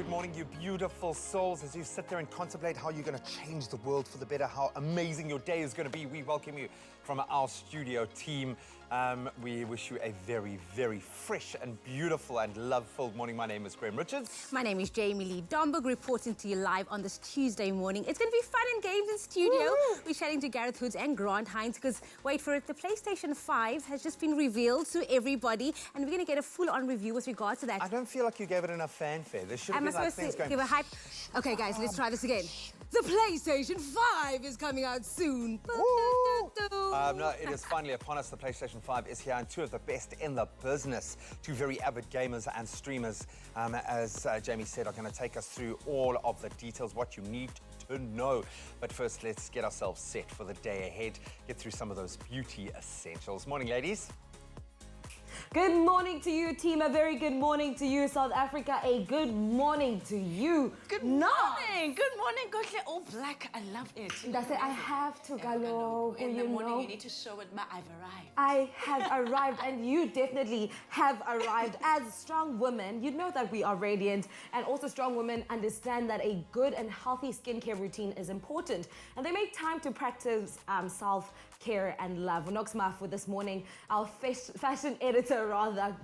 good morning, you beautiful souls. As you sit there and contemplate how you're going to change the world for the better, how amazing your day is going to be, we welcome you from our studio team. We wish you a very, very fresh and beautiful and love-filled morning. My name is Graham Richards. My name is Jamie Lee Domberg, reporting to you live on this Tuesday morning. It's going to be fun and games in studio. Woo! We're chatting to Gareth Hoods and Grant Hines because, wait for it, the PlayStation 5 has just been revealed to everybody, and we're going to get a full-on review with regard to that. I don't feel like you gave it enough fanfare. There should have been like things going... Give a hype. Okay, guys, let's try this again. The PlayStation 5 is coming out soon. No, it is finally upon us. The PlayStation 5 is here, and two of the best in the business, two very avid gamers and streamers, as Jamie said, are going to take us through all of the details, what you need to know. But first, let's get ourselves set for the day ahead, get through some of those beauty essentials. Morning, ladies. Good morning to you, team. A very good morning to you, South Africa. A good morning to you. Good morning. Good morning, Gohle. All black. I love it. That's it. I have to, Galo. In the morning, you need to show it. I've arrived. I have arrived, and you definitely have arrived. As strong women, you know that we are radiant, and also strong women understand that a good and healthy skincare routine is important, and they make time to practice self-care and love. Nox Mafu this morning, our fashion editor,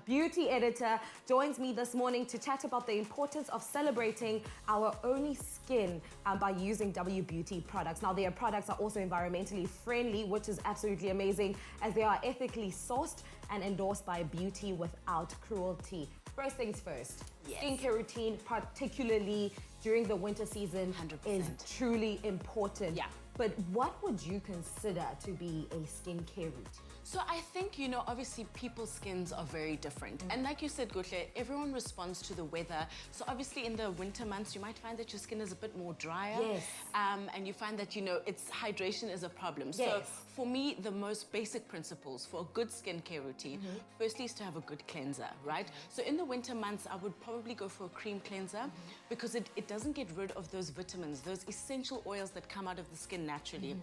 beauty editor, joins me this morning to chat about the importance of celebrating our only skin by using W Beauty products. Now, their products are also environmentally friendly, which is absolutely amazing, as they are ethically sourced and endorsed by Beauty Without Cruelty. First things first, yes. Skincare routine, particularly during the winter season, 100%. Is truly important. Yeah. But what would you consider to be a skincare routine? So I think, you know, obviously people's skins are very different. And like you said, Gohle, everyone responds to the weather. So obviously in the winter months, you might find that your skin is a bit more drier. Yes. And you find that, you know, hydration is a problem. Yes. So for me, the most basic principles for a good skincare routine, firstly is to have a good cleanser, right? So in the winter months, I would probably go for a cream cleanser because it doesn't get rid of those vitamins, those essential oils that come out of the skin naturally.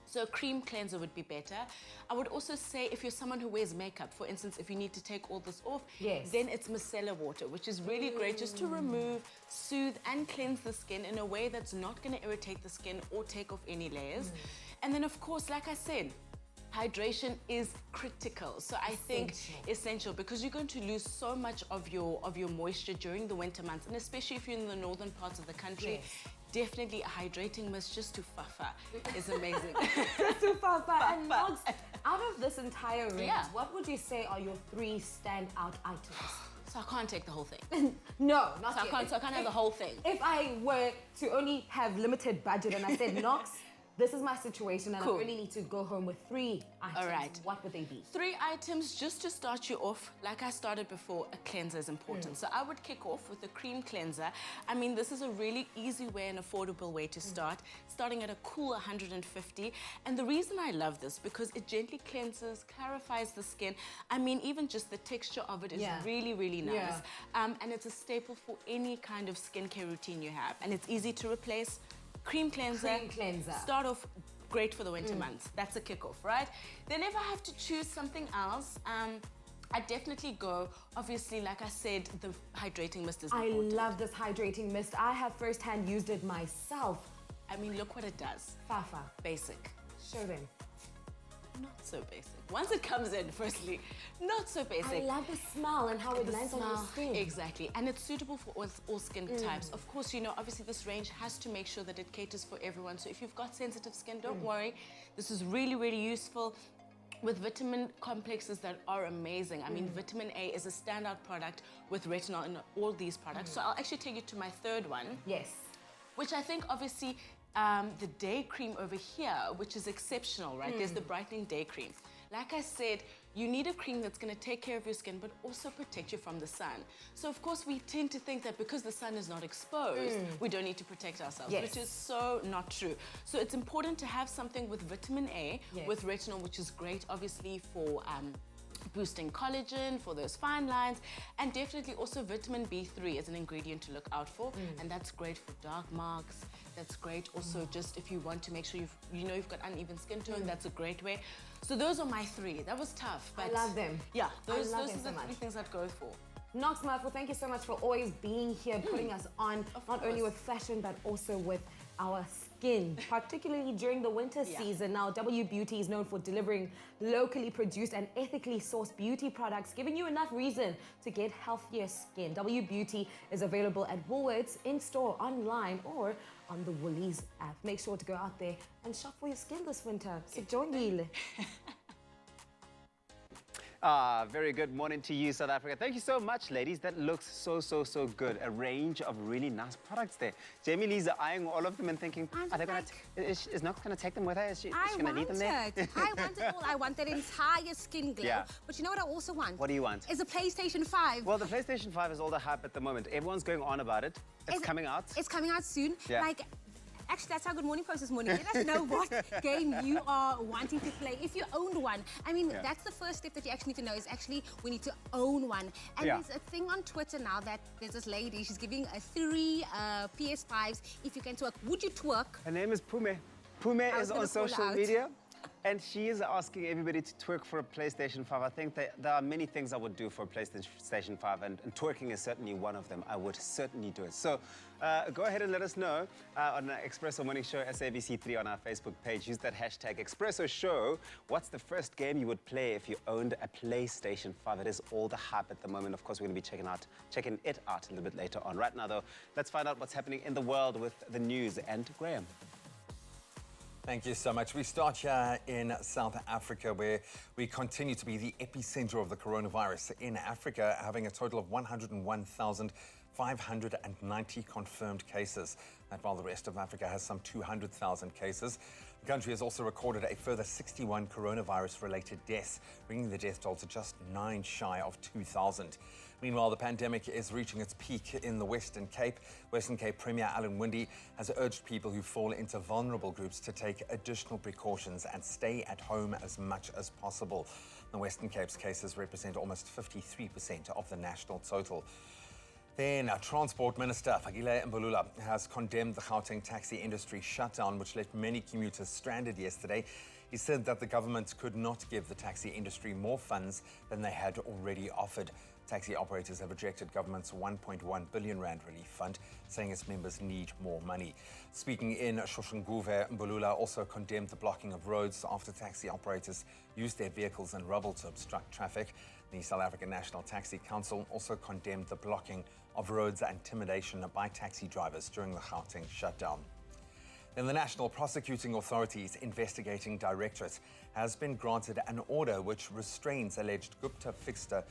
So a cream cleanser would be better. I would also say if you're someone who wears makeup, for instance, if you need to take all this off, yes. then it's micellar water, which is really great just to remove, soothe and cleanse the skin in a way that's not going to irritate the skin or take off any layers. And then of course, like I said, hydration is critical. So I think essential because you're going to lose so much of your moisture during the winter months, and especially if you're in the northern parts of the country. Yes. Definitely a hydrating mist just to fafa is amazing. Just to fafa. And Nox, out of this entire range, Yeah. what would you say are your 3 standout items? So I can't take the whole thing. No, not yet. So I can't have the whole thing. If I were to only have limited budget and I said, Nox, this is my situation and I only need to go home with 3 items. All right. What would they be? 3 items just to start you off. Like I started before, a cleanser is important. So I would kick off with a cream cleanser. I mean, this is a really easy way and affordable way to start, starting at a cool 150. And the reason I love this, because it gently cleanses, clarifies the skin. I mean, even just the texture of it is really, really nice. And it's a staple for any kind of skincare routine you have. And it's easy to replace. Cream cleanser. Start off great for the winter months. That's a kickoff, right? Then if I have to choose something else, I definitely go, obviously, like I said, the hydrating mist is important. I love this hydrating mist. I have firsthand used it myself. I mean, look what it does. Fafa. Basic. Show them. Not so basic. Once it comes in, firstly, not so basic. I love the smell and how it lands on your skin. Exactly. And it's suitable for all skin types. Of course, you know, obviously this range has to make sure that it caters for everyone. So if you've got sensitive skin, don't worry. This is really, really useful. With vitamin complexes that are amazing. I mean, vitamin A is a standout product with retinol in all these products. So I'll actually take you to my 3rd one. Yes. Which I think, obviously, the day cream over here, which is exceptional, right? There's the brightening day cream. Like I said, you need a cream that's going to take care of your skin, but also protect you from the sun. So, of course, we tend to think that because the sun is not exposed, we don't need to protect ourselves, which is so not true. So it's important to have something with vitamin A, with retinol, which is great, obviously, for boosting collagen, for those fine lines, and definitely also vitamin B3 is an ingredient to look out for, and that's great for dark marks. That's great. Also, just if you want to make sure you've got uneven skin tone, that's a great way. So those are my 3. That was tough, but I love them. Yeah, those are the so 3 things I'd go for. Nox Murphy, thank you so much for always being here, putting us on, not only with fashion, but also with our skin, particularly during the winter season. Now, W Beauty is known for delivering locally produced and ethically sourced beauty products, giving you enough reason to get healthier skin. W Beauty is available at Woolworths, in-store, online, or on the Woolies app. Make sure to go out there and shop for your skin this winter. Sijongile. Very good morning to you, South Africa. Thank you so much, ladies. That looks so good. A range of really nice products there. Jamie Lee's eyeing all of them and thinking, are they going to? Is Nox going to take them with her? Is she going to leave them there? I want it all. I want that entire skin glow. Yeah. But you know what I also want? What do you want? Is a PlayStation 5. Well, the PlayStation 5 is all the hype at the moment. Everyone's going on about it. It's coming out. It's coming out soon. Yeah. Like, actually, that's our Good Morning Post this morning. Let us know what game you are wanting to play. If you owned one, I mean, that's the first step that you actually need to know is actually we need to own one. And there's a thing on Twitter now that there's this lady, she's giving 3 PS5s if you can twerk. Would you twerk? Her name is Pume. Pume is on social media. And she is asking everybody to twerk for a PlayStation 5. I think that there are many things I would do for a PlayStation 5, and twerking is certainly one of them. I would certainly do it. So go ahead and let us know on Expresso Morning Show, SABC3 on our Facebook page. Use that hashtag Expresso Show. What's the first game you would play if you owned a PlayStation 5? It is all the hype at the moment. Of course, we're going to be checking it out a little bit later on. Right now, though, let's find out what's happening in the world with the news. And Graham. Thank you so much. We start here in South Africa, where we continue to be the epicenter of the coronavirus in Africa, having a total of 101,590 confirmed cases. And while the rest of Africa has some 200,000 cases, the country has also recorded a further 61 coronavirus-related deaths, bringing the death toll to just 9 shy of 2,000. Meanwhile, the pandemic is reaching its peak in the Western Cape. Western Cape Premier Alan Winde has urged people who fall into vulnerable groups to take additional precautions and stay at home as much as possible. The Western Cape's cases represent almost 53% of the national total. Then, Transport Minister Fikile Mbalula has condemned the Gauteng taxi industry shutdown, which left many commuters stranded yesterday. He said that the government could not give the taxi industry more funds than they had already offered. Taxi operators have rejected government's 1.1 billion rand relief fund, saying its members need more money. Speaking in Soshanguve, Mbalula also condemned the blocking of roads after taxi operators used their vehicles and rubble to obstruct traffic. The South African National Taxi Council also condemned the blocking of roads and intimidation by taxi drivers during the Gauteng shutdown. Then the National Prosecuting Authority's investigating directorate has been granted an order which restrains alleged Gupta fixer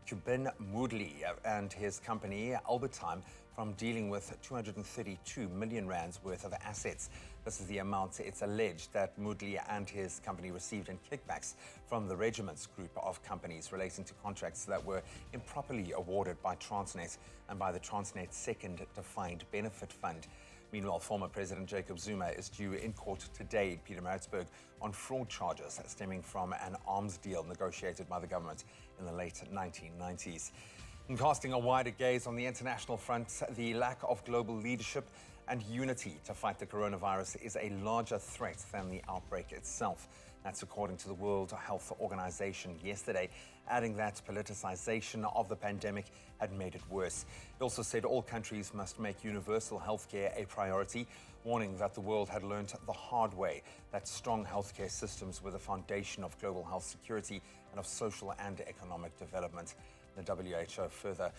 Kubin Muesli and his company, Albertime, from dealing with 232 million rands worth of assets. This is the amount it's alleged that Muesli and his company received in kickbacks from the regiment's group of companies relating to contracts that were improperly awarded by Transnet and by the Transnet Second Defined Benefit Fund. Meanwhile, former President Jacob Zuma is due in court today in Pietermaritzburg on fraud charges stemming from an arms deal negotiated by the government in the late 1990s. And casting a wider gaze on the international front, the lack of global leadership and unity to fight the coronavirus is a larger threat than the outbreak itself. That's according to the World Health Organization yesterday, adding that politicization of the pandemic had made it worse. It also said all countries must make universal healthcare a priority, warning that the world had learned the hard way that strong healthcare systems were the foundation of global health security and of social and economic development. The WHO further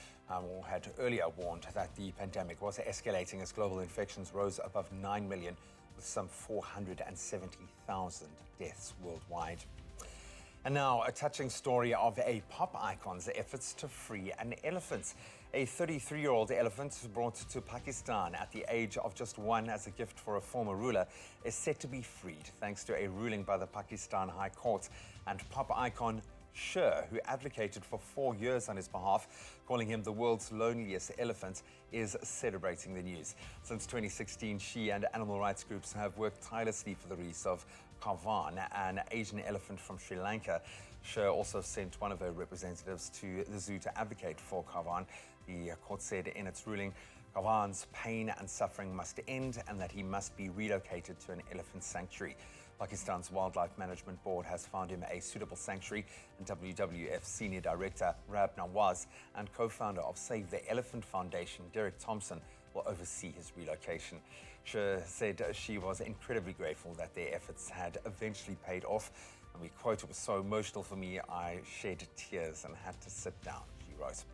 had earlier warned that the pandemic was escalating as global infections rose above 9 million, with some 470,000 deaths worldwide. And now, a touching story of a pop icon's efforts to free an elephant. A 33-year-old elephant brought to Pakistan at the age of just 1 as a gift for a former ruler is set to be freed thanks to a ruling by the Pakistan High Court. And pop icon Sher, who advocated for 4 years on his behalf, calling him the world's loneliest elephant, is celebrating the news. Since 2016, she and animal rights groups have worked tirelessly for the release of Kavan, an Asian elephant from Sri Lanka. Sher also sent one of her representatives to the zoo to advocate for Kavan. The court said in its ruling, Gawan's pain and suffering must end and that he must be relocated to an elephant sanctuary. Pakistan's Wildlife Management Board has found him a suitable sanctuary, and WWF Senior Director Rab Nawaz and co-founder of Save the Elephant Foundation, Derek Thompson, will oversee his relocation. She said she was incredibly grateful that their efforts had eventually paid off. And we quote, "It was so emotional for me, I shed tears and had to sit down," she wrote.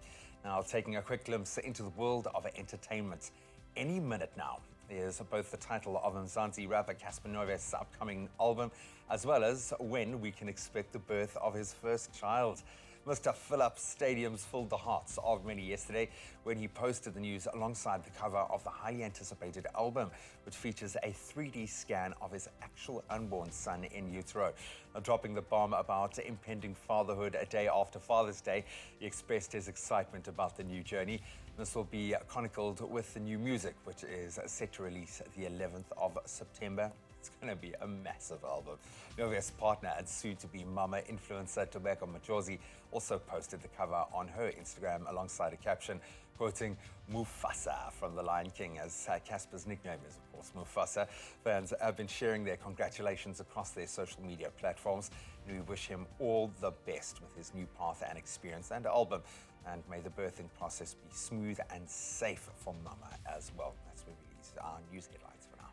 Now, taking a quick glimpse into the world of entertainment. Any minute now, there's both the title of Mzansi rapper Casper Nova's upcoming album, as well as when we can expect the birth of his first child. Mr. Philip Stadiums filled the hearts of many yesterday when he posted the news alongside the cover of the highly anticipated album, which features a 3D scan of his actual unborn son in utero. Now, dropping the bomb about impending fatherhood a day after Father's Day, he expressed his excitement about the new journey. This will be chronicled with the new music, which is set to release the 11th of September. It's going to be a massive album. Nova's partner and soon-to-be mama influencer Tobacco Majosi also posted the cover on her Instagram alongside a caption quoting Mufasa from The Lion King, as Casper's nickname is, of course, Mufasa. Fans have been sharing their congratulations across their social media platforms, and we wish him all the best with his new path and experience and album. And may the birthing process be smooth and safe for mama as well. That's where we release our news headlines for now.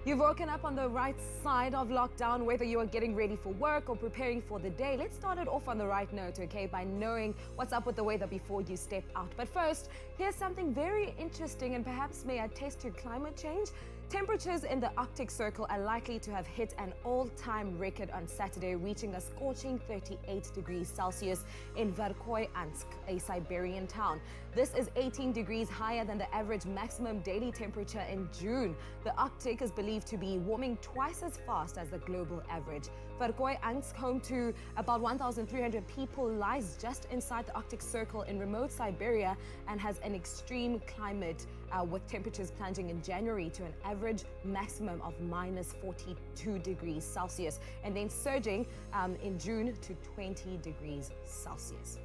You've woken up on the right side of lockdown, whether you are getting ready for work or preparing for the day. Let's start it off on the right note, okay, by knowing what's up with the weather before you step out. But first, here's something very interesting and perhaps may attest to climate change. Temperatures in the Arctic Circle are likely to have hit an all-time record on Saturday, reaching a scorching 38 degrees Celsius in Verkhoyansk, a Siberian town. This is 18 degrees higher than the average maximum daily temperature in June. The Arctic is believed to be warming twice as fast as the global average. Verkhoyansk, home to about 1,300 people, lies just inside the Arctic Circle in remote Siberia and has an extreme climate with temperatures plunging in January to an average maximum of minus 42 degrees Celsius and then surging in June to 20 degrees Celsius.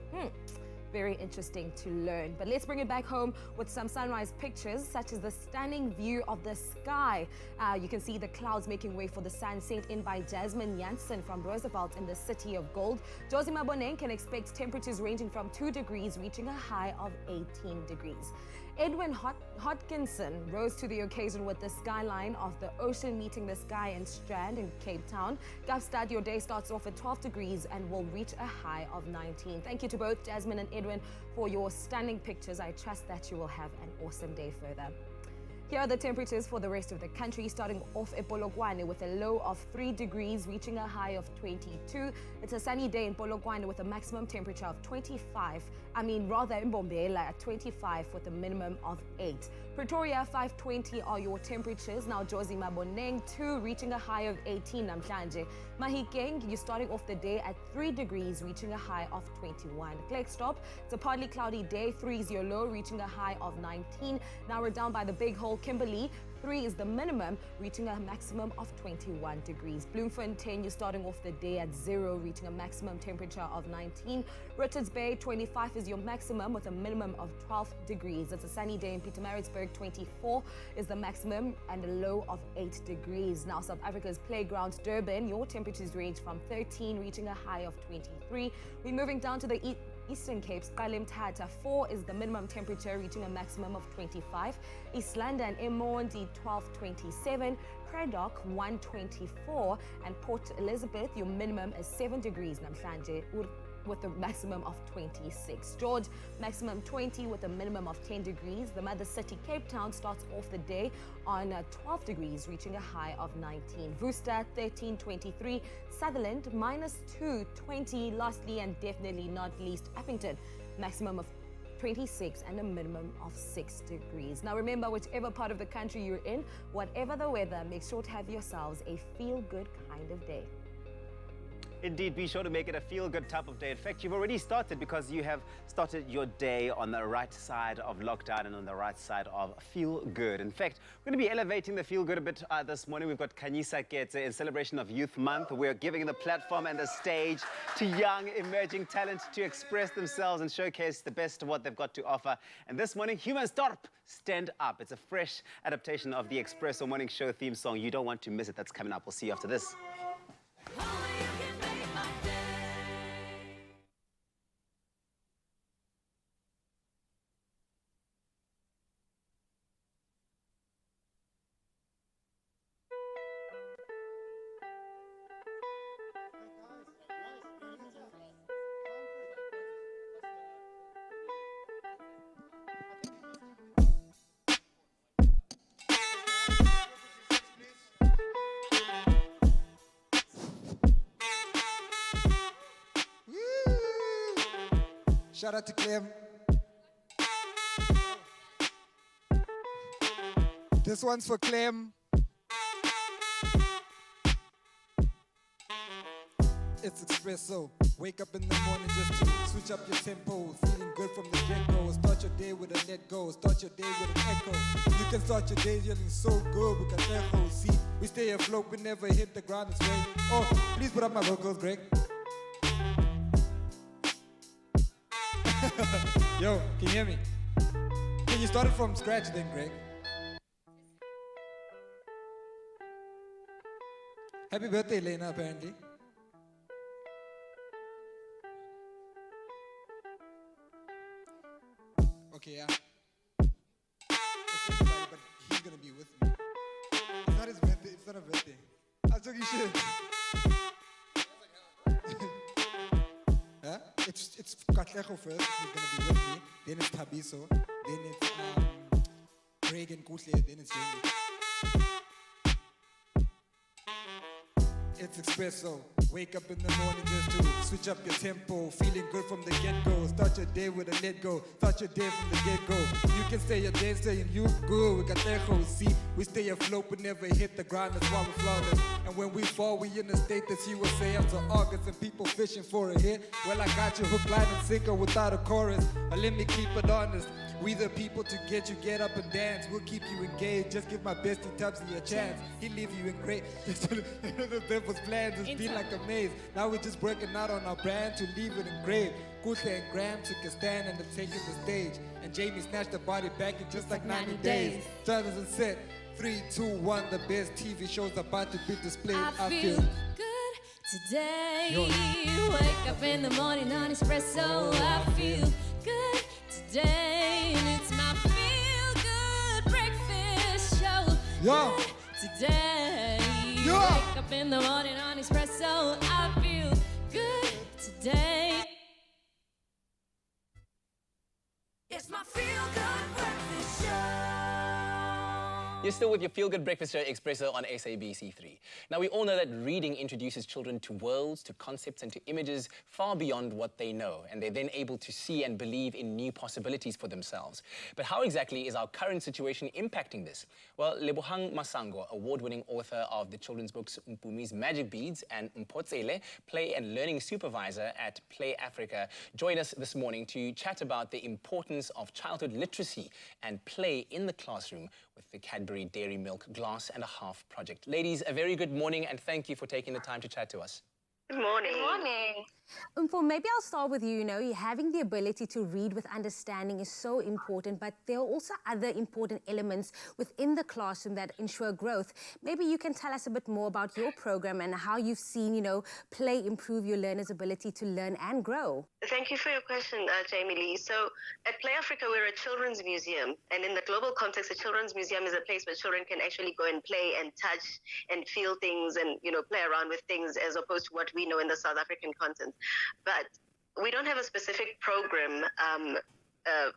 Very interesting to learn. But let's bring it back home with some sunrise pictures, such as the stunning view of the sky. You can see the clouds making way for the sun, sent in by Jasmine Janssen from Roosevelt in the City of Gold. Josie Maboneng can expect temperatures ranging from 2 degrees, reaching a high of 18 degrees. Edwin Hodkinson rose to the occasion with the skyline of the ocean meeting the sky in Strand in Cape Town. Gavstad, your day starts off at 12 degrees and will reach a high of 19. Thank you to both Jasmine and Edwin for your stunning pictures. I trust that you will have an awesome day further. Here are the temperatures for the rest of the country, starting off at Polokwane with a low of 3 degrees, reaching a high of 22. It's a sunny day in Polokwane with a maximum temperature of 25. In Mbombela at 25 with a minimum of 8. Pretoria, 520 are your temperatures. Now Josie Maboneng, 2, reaching a high of 18 namhlanje. Mahikeng, you're starting off the day at 3 degrees, reaching a high of 21. Klerksdorp, it's a partly cloudy day. 3 is your low, reaching a high of 19. Now we're down by the Big Hole, Kimberley. 3 is the minimum, reaching a maximum of 21 degrees. Bloemfontein, you're starting off the day at 0, reaching a maximum temperature of 19. Richards Bay, 25 is your maximum with a minimum of 12 degrees. It's a sunny day in Pietermaritzburg. 24 is the maximum and a low of 8 degrees. Now South Africa's playground, Durban, your temperatures range from 13, reaching a high of 23. We're moving down to the Eastern Cape. Mthatha, 4 is the minimum temperature, reaching a maximum of 25. East London, Emondi, 12:27. Cradock, 1:24. And Port Elizabeth, your minimum is 7 degrees namhlanje, with a maximum of 26. George, maximum 20 with a minimum of 10 degrees. The mother city, Cape Town, starts off the day on 12 degrees, reaching a high of 19. Worcester, 13:23. Sutherland, -2, 20. Lastly, and definitely not least, Appington, maximum of 26 and a minimum of 6 degrees. Now remember, whichever part of the country you're in, whatever the weather, make sure to have yourselves a feel-good kind of day. Indeed, be sure to make it a feel-good type of day. In fact, you've already started because you have started your day on the right side of lockdown and on the right side of feel-good. In fact, we're going to be elevating the feel-good a bit this morning. We've got Kanyisa Ketse in celebration of Youth Month. We're giving the platform and the stage to young, emerging talent to express themselves and showcase the best of what they've got to offer. And this morning, Humansdorp, Stand Up. It's a fresh adaptation of the Expresso Morning Show theme song. You don't want to miss it. That's coming up. We'll see you after this. Shout out to Clem. This one's for Clem. It's Expresso. Wake up in the morning just to switch up your tempo. Feeling good from the get-go. Start your day with a let go. Start your day with an echo. You can start your day feeling so good. We can echo. See, we stay afloat. We never hit the ground. It's great. Oh, please put up my vocals, Greg. Yo, can you hear me? Can you start it from scratch then, Greg? Happy birthday, Lena, apparently. Okay, yeah. It's everybody, but he's gonna be with me. It's not his birthday, it's not a birthday. I was talking shit. Huh? It's Katlego first, who's gonna be with me. Then it's Tabiso. Then it's Greg and Kutle. Then it's Jamie. It's Expresso. Wake up in the morning just to switch up your tempo. Feeling good from the get-go. Start your day with a let go. Start your day from the get-go. You can stay your day saying you good. We got Tejo. See, we stay afloat but never hit the ground. That's why we're flawless. And when we fall, we in the state that you will say until August. And people fishing for a hit. Well, I got you hook, line, and sinker without a chorus. But let me keep it honest. We the people to get up and dance. We'll keep you engaged. Just give my bestie Tubsy a chance. He'll leave you in great. The devil's plans has been like a maze. Now we're just working out on our brand to leave it engraved. Kutle and Graham took a stand and they're taking the stage. And Jamie snatched the body back in just like 90 days. Starters and set. 3, 2, 1. The best TV shows about to be displayed. I feel good today. Wake up in the morning on Espresso. I feel good today. And it's my feel-good breakfast show. Yo. Good today. Yo. Wake up in the morning on Espresso. I feel good today. It's my feel-good breakfast show. You're still with your feel-good breakfast show, Expresso, on SABC3. Now, we all know that reading introduces children to worlds, to concepts, and to images far beyond what they know, and they're then able to see and believe in new possibilities for themselves. But how exactly is our current situation impacting this? Well, Lebohang Masango, award-winning author of the children's books Mpumi's Magic Beads and Mpotsele, play and learning supervisor at Play Africa, joined us this morning to chat about the importance of childhood literacy and play in the classroom with the Cadbury Dairy Milk Glass and a Half project. Ladies, a very good morning and thank you for taking the time to chat to us. Good morning. Good morning. Umfo, maybe I'll start with you. You know, having the ability to read with understanding is so important, but there are also other important elements within the classroom that ensure growth. Maybe you can tell us a bit more about your program and how you've seen, you know, play improve your learners' ability to learn and grow. Thank you for your question, Jamie Lee. So at Play Africa, we're a children's museum. And in the global context, a children's museum is a place where children can actually go and play and touch and feel things and, you know, play around with things as opposed to what we know in the South African content. But we don't have a specific program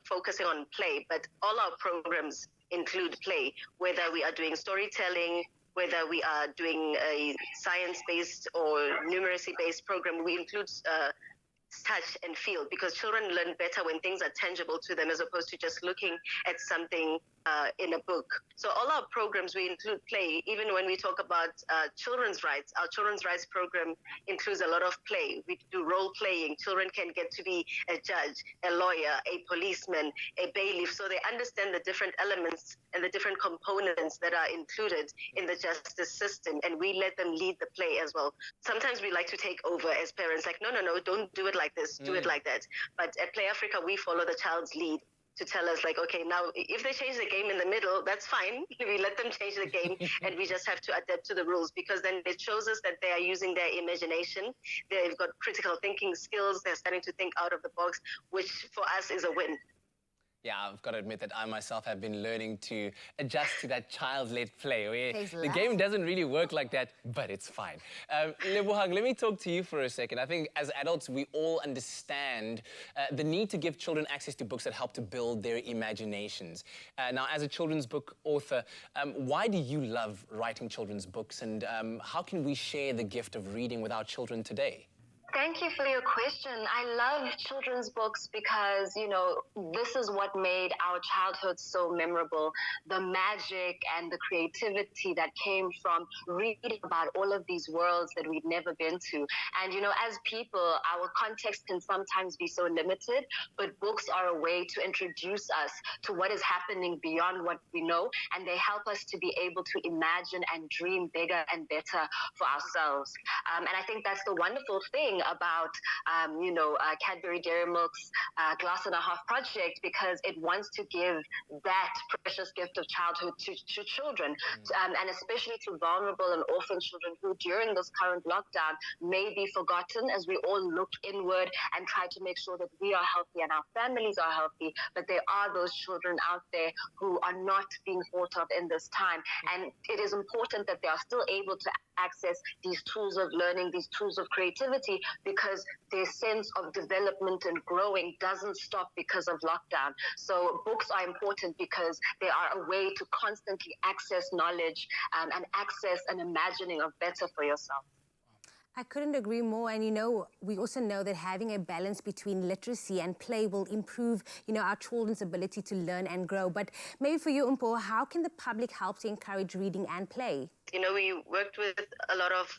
focusing on play, but all our programs include play, whether we are doing storytelling, whether we are doing a science-based or numeracy-based program, we include touch and feel, because children learn better when things are tangible to them as opposed to just looking at something in a book. So all our programs, we include play. Even when we talk about children's rights, our children's rights program includes a lot of play. We do role playing. Children can get to be a judge, a lawyer, a policeman, a bailiff, so they understand the different elements and the different components that are included in the justice system, and we let them lead the play as well. Sometimes we like to take over as parents, like, no, don't do it like this, do it like that. But at Play Africa, we follow the child's lead to tell us, like, okay, now if they change the game in the middle, that's fine. We let them change the game and we just have to adapt to the rules, because then it shows us that they are using their imagination. They've got critical thinking skills. They're starting to think out of the box, which for us is a win. Yeah, I've got to admit that I myself have been learning to adjust to that child-led play, where the game doesn't really work like that, but it's fine. Lebohang, let me talk to you for a second. I think as adults, we all understand the need to give children access to books that help to build their imaginations. Now, as a children's book author, why do you love writing children's books, and how can we share the gift of reading with our children today? Thank you for your question. I love children's books because, you know, this is what made our childhood so memorable. The magic and the creativity that came from reading about all of these worlds that we'd never been to. And, you know, as people, our context can sometimes be so limited, but books are a way to introduce us to what is happening beyond what we know, and they help us to be able to imagine and dream bigger and better for ourselves. And I think that's the wonderful thing about, Cadbury Dairy Milk's Glass and a Half project, because it wants to give that precious gift of childhood to children, and especially to vulnerable and orphan children who during this current lockdown may be forgotten, as we all look inward and try to make sure that we are healthy and our families are healthy. But there are those children out there who are not being thought of in this time. And it is important that they are still able to access these tools of learning, these tools of creativity, because their sense of development and growing doesn't stop because of lockdown. So books are important because they are a way to constantly access knowledge and access an imagining of better for yourself. I couldn't agree more. And, you know, we also know that having a balance between literacy and play will improve, you know, our children's ability to learn and grow. But maybe for you, Umpo, how can the public help to encourage reading and play? You know, we worked with a lot of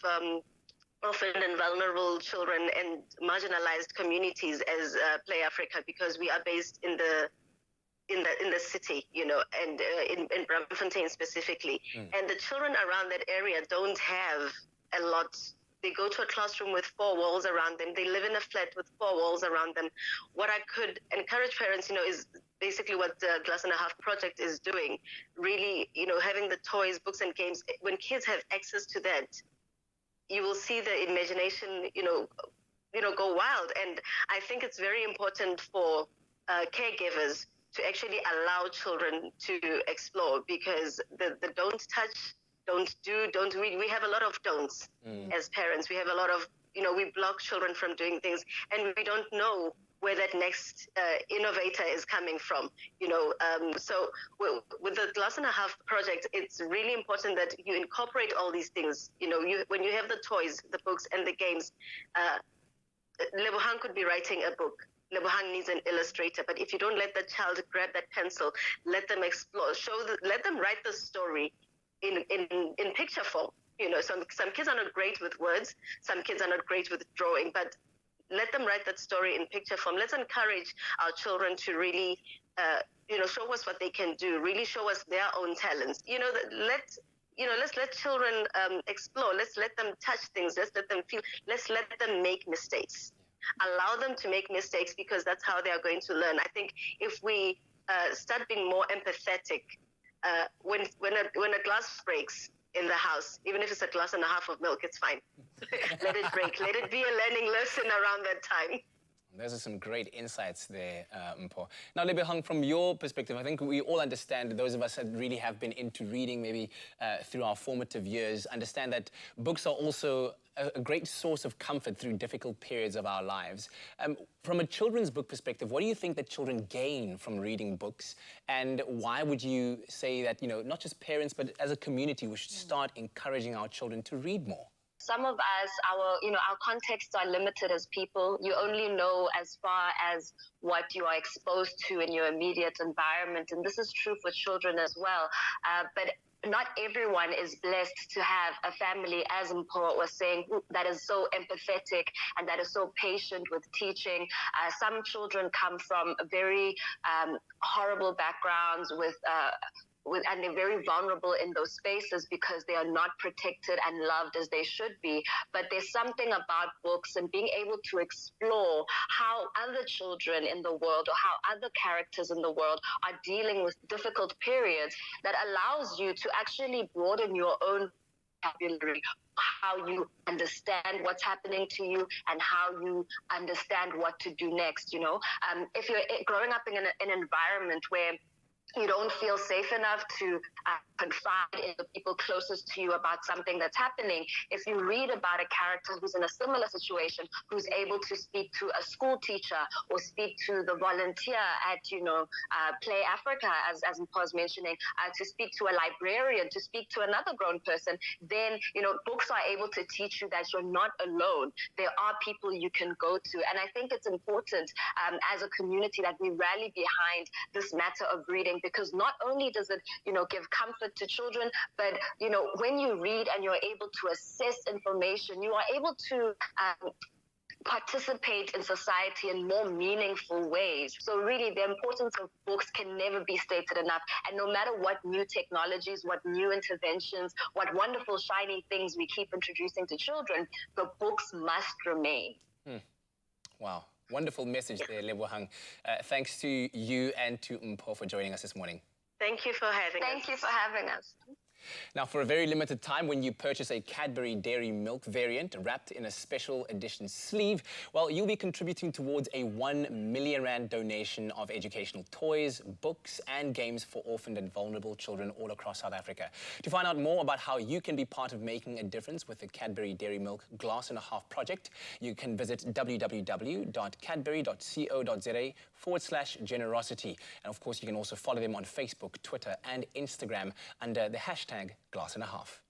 orphan and vulnerable children and marginalized communities as Play Africa, because we are based in the city, you know, and in Braamfontein specifically. And the children around that area don't have a lot. They go to a classroom with 4 walls around them. They live in a flat with 4 walls around them. What I could encourage parents, you know, is basically what the Glass and a Half project is doing. Really, you know, having the toys, books and games. When kids have access to that, you will see the imagination, you know, go wild. And I think it's very important for caregivers to actually allow children to explore, because the don't touch, don't do, don't read. We have a lot of don'ts as parents. We have a lot of, you know, we block children from doing things, and we don't know where that next innovator is coming from, you know. So with the Glass and a Half project, it's really important that you incorporate all these things. You know, when you have the toys, the books, and the games, Lebohang could be writing a book. Lebohang needs an illustrator, but if you don't let the child grab that pencil, let them explore, let them write the story in picture form. You know, some kids are not great with words, some kids are not great with drawing, but let them write that story in picture form. Let's encourage our children to really, show us what they can do, really show us their own talents. You know, let's let children explore. Let's let them touch things. Let's let them feel. Let's let them make mistakes. Allow them to make mistakes, because that's how they are going to learn. I think if we start being more empathetic, when a glass breaks in the house, even if it's a glass and a half of milk, it's fine. Let it break. Let it be a learning lesson around that time. Those are some great insights there, Mpho. Now, Lebohang, from your perspective, I think we all understand, those of us that really have been into reading maybe through our formative years, understand that books are also a great source of comfort through difficult periods of our lives. From a children's book perspective, what do you think that children gain from reading books? And why would you say that, you know, not just parents, but as a community, we should start encouraging our children to read more? some of us, our contexts are limited as people. You only know as far as what you are exposed to in your immediate environment. And this is true for children as well. But not everyone is blessed to have a family, as Mpho was saying, that is so empathetic and that is so patient with teaching. Some children come from very horrible backgrounds and they're very vulnerable in those spaces because they are not protected and loved as they should be. But there's something about books and being able to explore how other children in the world or how other characters in the world are dealing with difficult periods that allows you to actually broaden your own vocabulary, how you understand what's happening to you and how you understand what to do next. If you're growing up in an environment where you don't feel safe enough to confide in the people closest to you about something that's happening. If you read about a character who's in a similar situation, who's able to speak to a school teacher or speak to the volunteer at, Play Africa, as Mpho was mentioning, to speak to a librarian, to speak to another grown person, then, books are able to teach you that you're not alone. There are people you can go to. And I think it's important as a community that we rally behind this matter of reading, because not only does it, give comfort to children, but, when you read and you're able to assess information, you are able to participate in society in more meaningful ways. So really, the importance of books can never be stated enough. And no matter what new technologies, what new interventions, what wonderful shiny things we keep introducing to children, the books must remain. Wow. Wonderful message there, Lebohang. Thanks to you and to Mpho for joining us this morning. Thank you for having us. Thank you for having us. Now, for a very limited time, when you purchase a Cadbury Dairy Milk variant wrapped in a special edition sleeve, well, you'll be contributing towards a 1 million rand donation of educational toys, books and games for orphaned and vulnerable children all across South Africa. To find out more about how you can be part of making a difference with the Cadbury Dairy Milk Glass and a Half project, you can visit www.cadbury.co.za/generosity. And of course, you can also follow them on Facebook, Twitter and Instagram under the hashtag Glass and a Half.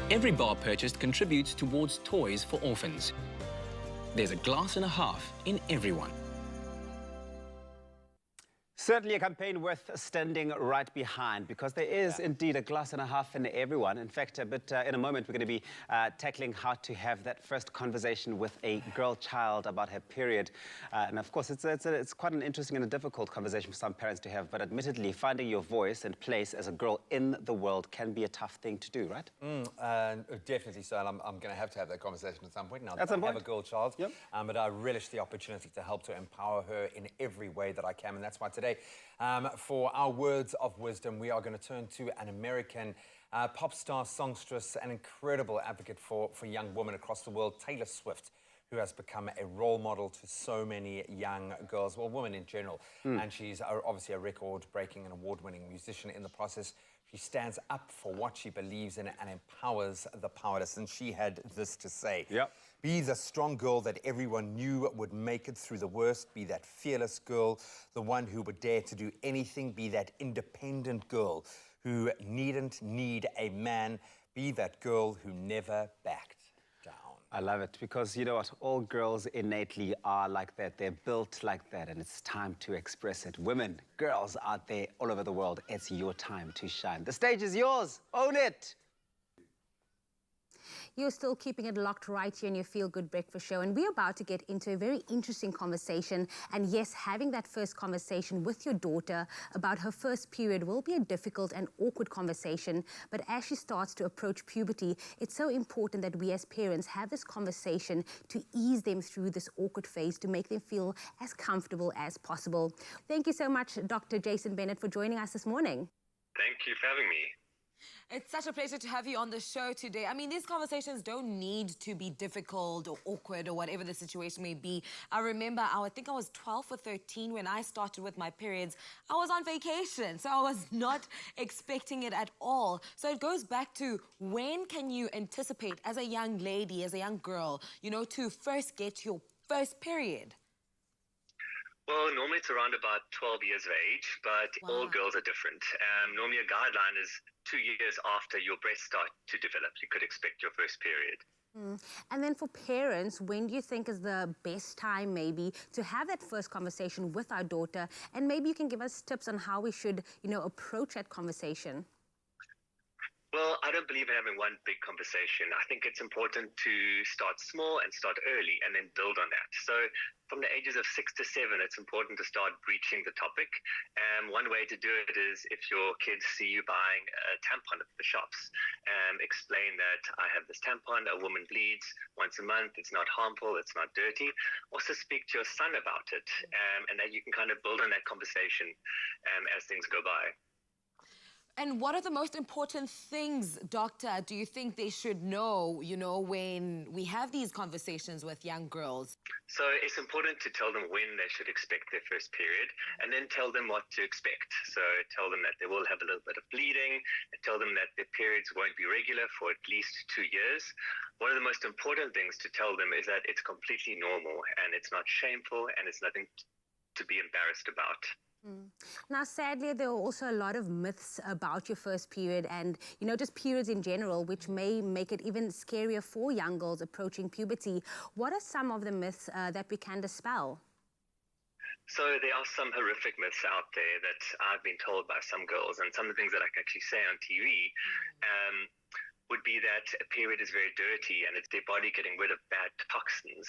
Every bar purchased contributes towards toys for orphans. There's a glass and a half in everyone. Certainly a campaign worth standing right behind, because there is indeed a glass and a half in everyone. In fact, in a moment, we're going to be tackling how to have that first conversation with a girl child about her period. And of course, it's quite an interesting and a difficult conversation for some parents to have. But admittedly, finding your voice and place as a girl in the world can be a tough thing to do, right? Definitely so. And I'm going to have that conversation at some point. Now, at some point. I have a girl child, yep. But I relish the opportunity to help to empower her in every way that I can. And that's why today, for our words of wisdom, we are going to turn to an American pop star, songstress, an incredible advocate for young women across the world, Taylor Swift, who has become a role model to so many young girls, well, women in general. And she's obviously a record-breaking and award-winning musician in the process. She stands up for what she believes in and empowers the powerless. And she had this to say. Yep. Be the strong girl that everyone knew would make it through the worst. Be that fearless girl, the one who would dare to do anything. Be that independent girl who needn't need a man. Be that girl who never backed down. I love it, because you know what? All girls innately are like that. They're built like that, and it's time to express it. Women, girls out there all over the world, it's your time to shine. The stage is yours. Own it. You're still keeping it locked right here in your Feel Good Breakfast Show, and we're about to get into a very interesting conversation. And yes, having that first conversation with your daughter about her first period will be a difficult and awkward conversation, but as she starts to approach puberty, it's so important that we as parents have this conversation to ease them through this awkward phase, to make them feel as comfortable as possible. Thank you so much, Dr. Jason Bennett, for joining us this morning. Thank you for having me. It's such a pleasure to have you on the show today. I mean, these conversations don't need to be difficult or awkward or whatever the situation may be. I remember, I think I was 12 or 13 when I started with my periods. I was on vacation, so I was not expecting it at all. So it goes back to, when can you anticipate as a young lady, as a young girl, you know, to first get your first period? Well, normally it's around about 12 years of age, but all girls are different. Normally a guideline is 2 years after your breasts start to develop. You could expect your first period. And then for parents, when do you think is the best time maybe to have that first conversation with our daughter? And maybe you can give us tips on how we should, approach that conversation. Well, I don't believe in having one big conversation. I think it's important to start small and start early and then build on that. So from the ages of 6 to 7, it's important to start breaching the topic. One way to do it is if your kids see you buying a tampon at the shops, explain that I have this tampon, a woman bleeds once a month, it's not harmful, it's not dirty. Also speak to your son about it, and that you can kind of build on that conversation as things go by. And what are the most important things, doctor, do you think they should know, when we have these conversations with young girls? So it's important to tell them when they should expect their first period, and then tell them what to expect. So tell them that they will have a little bit of bleeding, and tell them that their periods won't be regular for at least 2 years. One of the most important things to tell them is that it's completely normal, and it's not shameful, and it's nothing to be embarrassed about. Now, sadly, there are also a lot of myths about your first period and, just periods in general, which may make it even scarier for young girls approaching puberty. What are some of the myths that we can dispel? So there are some horrific myths out there that I've been told by some girls, and some of the things that I can actually say on TV would be that a period is very dirty and it's their body getting rid of bad toxins.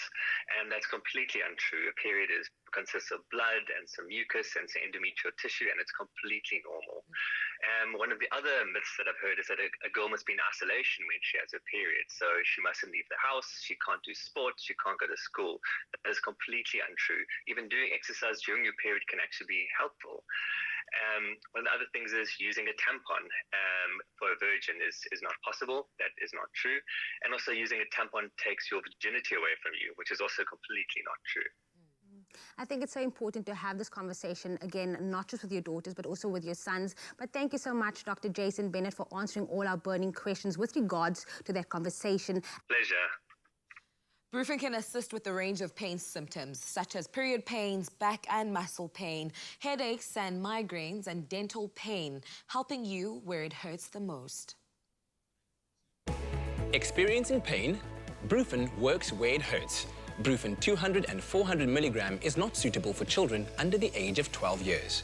And that's completely untrue. A period consists of blood and some mucus and some endometrial tissue, and it's completely normal. One of the other myths that I've heard is that a girl must be in isolation when she has a period. So she mustn't leave the house, she can't do sports, she can't go to school. That is completely untrue. Even doing exercise during your period can actually be helpful. One of the other things is using a tampon for a virgin is not possible. That is not true. And also using a tampon takes your virginity away from you, which is also completely not true. I think it's so important to have this conversation, again, not just with your daughters, but also with your sons. But thank you so much, Dr. Jason Bennett, for answering all our burning questions with regards to that conversation. Pleasure. Brufen can assist with a range of pain symptoms, such as period pains, back and muscle pain, headaches and migraines, and dental pain, helping you where it hurts the most. Experiencing pain? Brufen works where it hurts. Brufen 200 and 400 milligram is not suitable for children under the age of 12 years.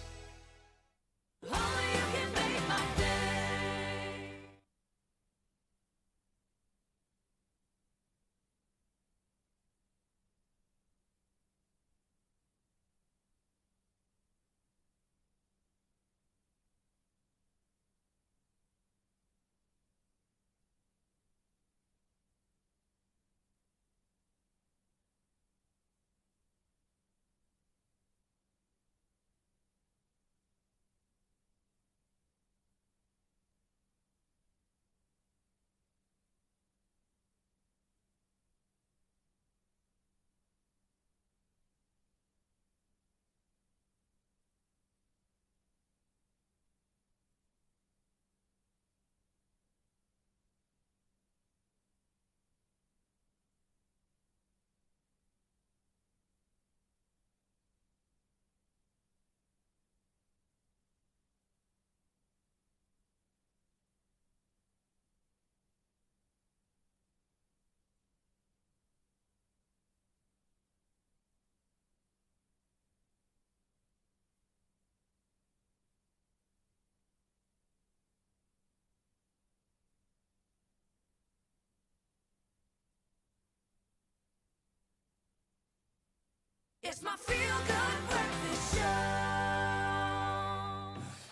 It's my feel-good breakfast show.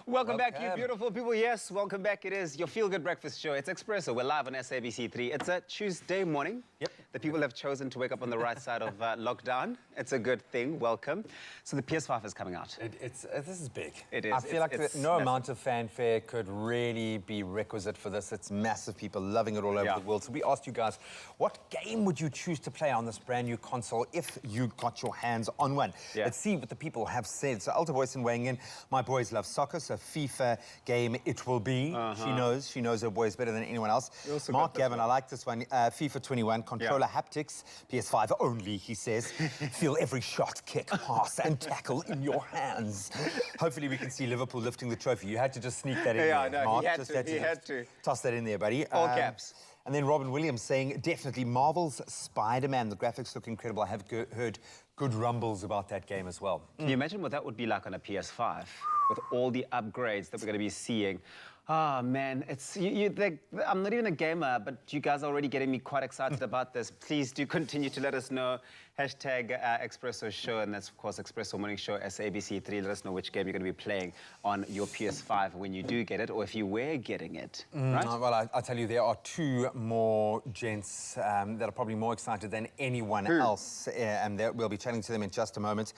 Welcome back, you beautiful people. Yes, welcome back. It is your feel-good breakfast show. It's Expresso. We're live on SABC3. It's a Tuesday morning. Yep. The people have chosen to wake up on the right side of lockdown. It's a good thing. Welcome. So the PS5 is coming out. This is big. It is. I feel like no amount of fanfare could really be requisite for this. It's massive. People loving it all over the world. So we asked you guys, what game would you choose to play on this brand new console if you got your hands on one? Let's see what the people have said. So Alta Boyson weighing in. My boys love soccer, so FIFA game it will be. She knows her boys better than anyone else. Also Mark got this Gavin, I like this one. FIFA 21, controller haptics, PS5 only, he says. Feel every shot, kick, pass, and tackle in your hands. Hopefully we can see Liverpool lifting the trophy. You had to just sneak that in Yeah, there, no, Mark. he had Just to, he had to. Toss that in there, buddy. All caps. And then Robin Williams saying, definitely Marvel's Spider-Man. The graphics look incredible. I have heard good rumbles about that game as well. Can you imagine what that would be like on a PS5 with all the upgrades that we're going to be seeing? Oh, man, it's I'm not even a gamer, but you guys are already getting me quite excited about this. Please do continue to let us know. Hashtag Expresso Show, and that's, of course, Expresso Morning Show, SABC3. Let us know which game you're going to be playing on your PS5 when you do get it, or if you were getting it, right? Well, I tell you, there are two more gents that are probably more excited than anyone else, and we'll be chatting to them in just a moment.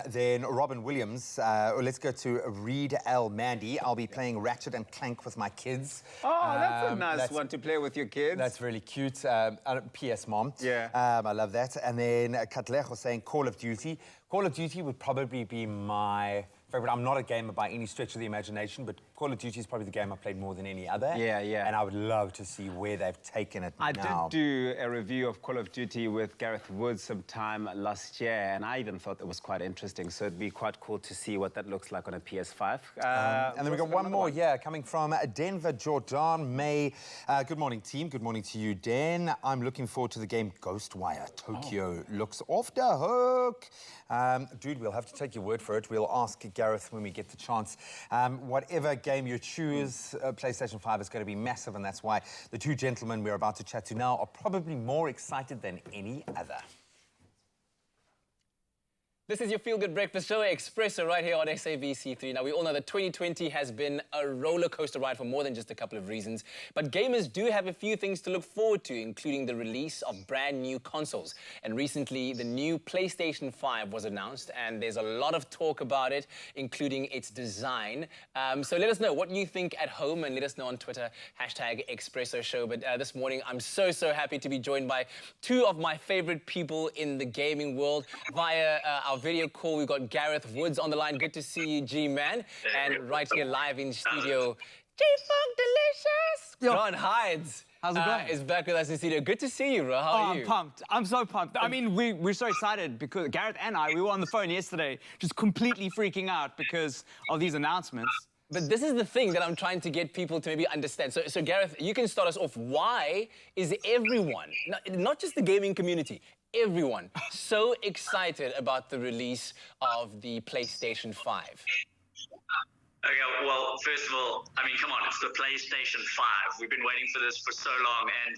Then Robin Williams, let's go to Reed L. Mandy. I'll be playing Ratchet and Clank with my kids. Oh, that's a nice one to play with your kids. That's really cute. PS Mom. Yeah. I love that. And then Katlejo saying Call of Duty. Call of Duty would probably be my favorite. I'm not a gamer by any stretch of the imagination, but Call of Duty is probably the game I've played more than any other. Yeah, yeah. And I would love to see where they've taken it I now. did do a review of Call of Duty with Gareth Woods sometime last year, and I even thought that was quite interesting. So it'd be quite cool to see what that looks like on a PS5. And then we've got one more, coming from Denver, Jordan May. Good morning, team. Good morning to you, Dan. I'm looking forward to the game Ghostwire. Tokyo looks off the hook. Dude, we'll have to take your word for it. We'll ask Gareth when we get the chance. Whatever game you choose, PlayStation 5 is going to be massive, and that's why the two gentlemen we're about to chat to now are probably more excited than any other. This is your feel-good breakfast show, Expresso, right here on SABC3. Now, we all know that 2020 has been a roller coaster ride for more than just a couple of reasons. But gamers do have a few things to look forward to, including the release of brand new consoles. And recently, the new PlayStation 5 was announced, and there's a lot of talk about it, including its design. So let us know what you think at home, and let us know on Twitter, hashtag Expresso Show. But this morning, I'm so happy to be joined by two of my favorite people in the gaming world via our video call. We've got Gareth Woods on the line. Good to see you, G-Man. And right here live in studio, G-Funk Delicious. Grant Hides. How's it going? Is back with us in studio. Good to see you, bro. How are you? I'm pumped. I'm so pumped. I mean, we're so excited because Gareth and I, we were on the phone yesterday just completely freaking out because of these announcements. But this is the thing that I'm trying to get people to maybe understand. So Gareth, you can start us off. Why is everyone, not just the gaming community, everyone so excited about the release of the PlayStation 5? Okay, well, first of all, I mean, come on, it's the PlayStation 5. We've been waiting for this for so long, and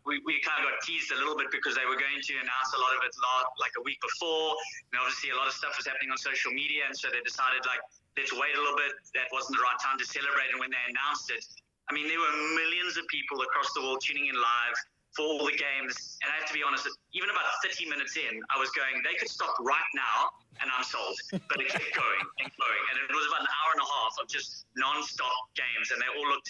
we kind of got teased a little bit because they were going to announce a lot of it like a week before, and obviously a lot of stuff was happening on social media, and so they decided, like, let's wait a little bit. That wasn't the right time to celebrate, and when they announced it, I mean, there were millions of people across the world tuning in live for all the games, and I have to be honest, even about 30 minutes in, I was going, they could stop right now, and I'm sold. But it kept going and going, and it was about an hour and a half of just non-stop games, and they all looked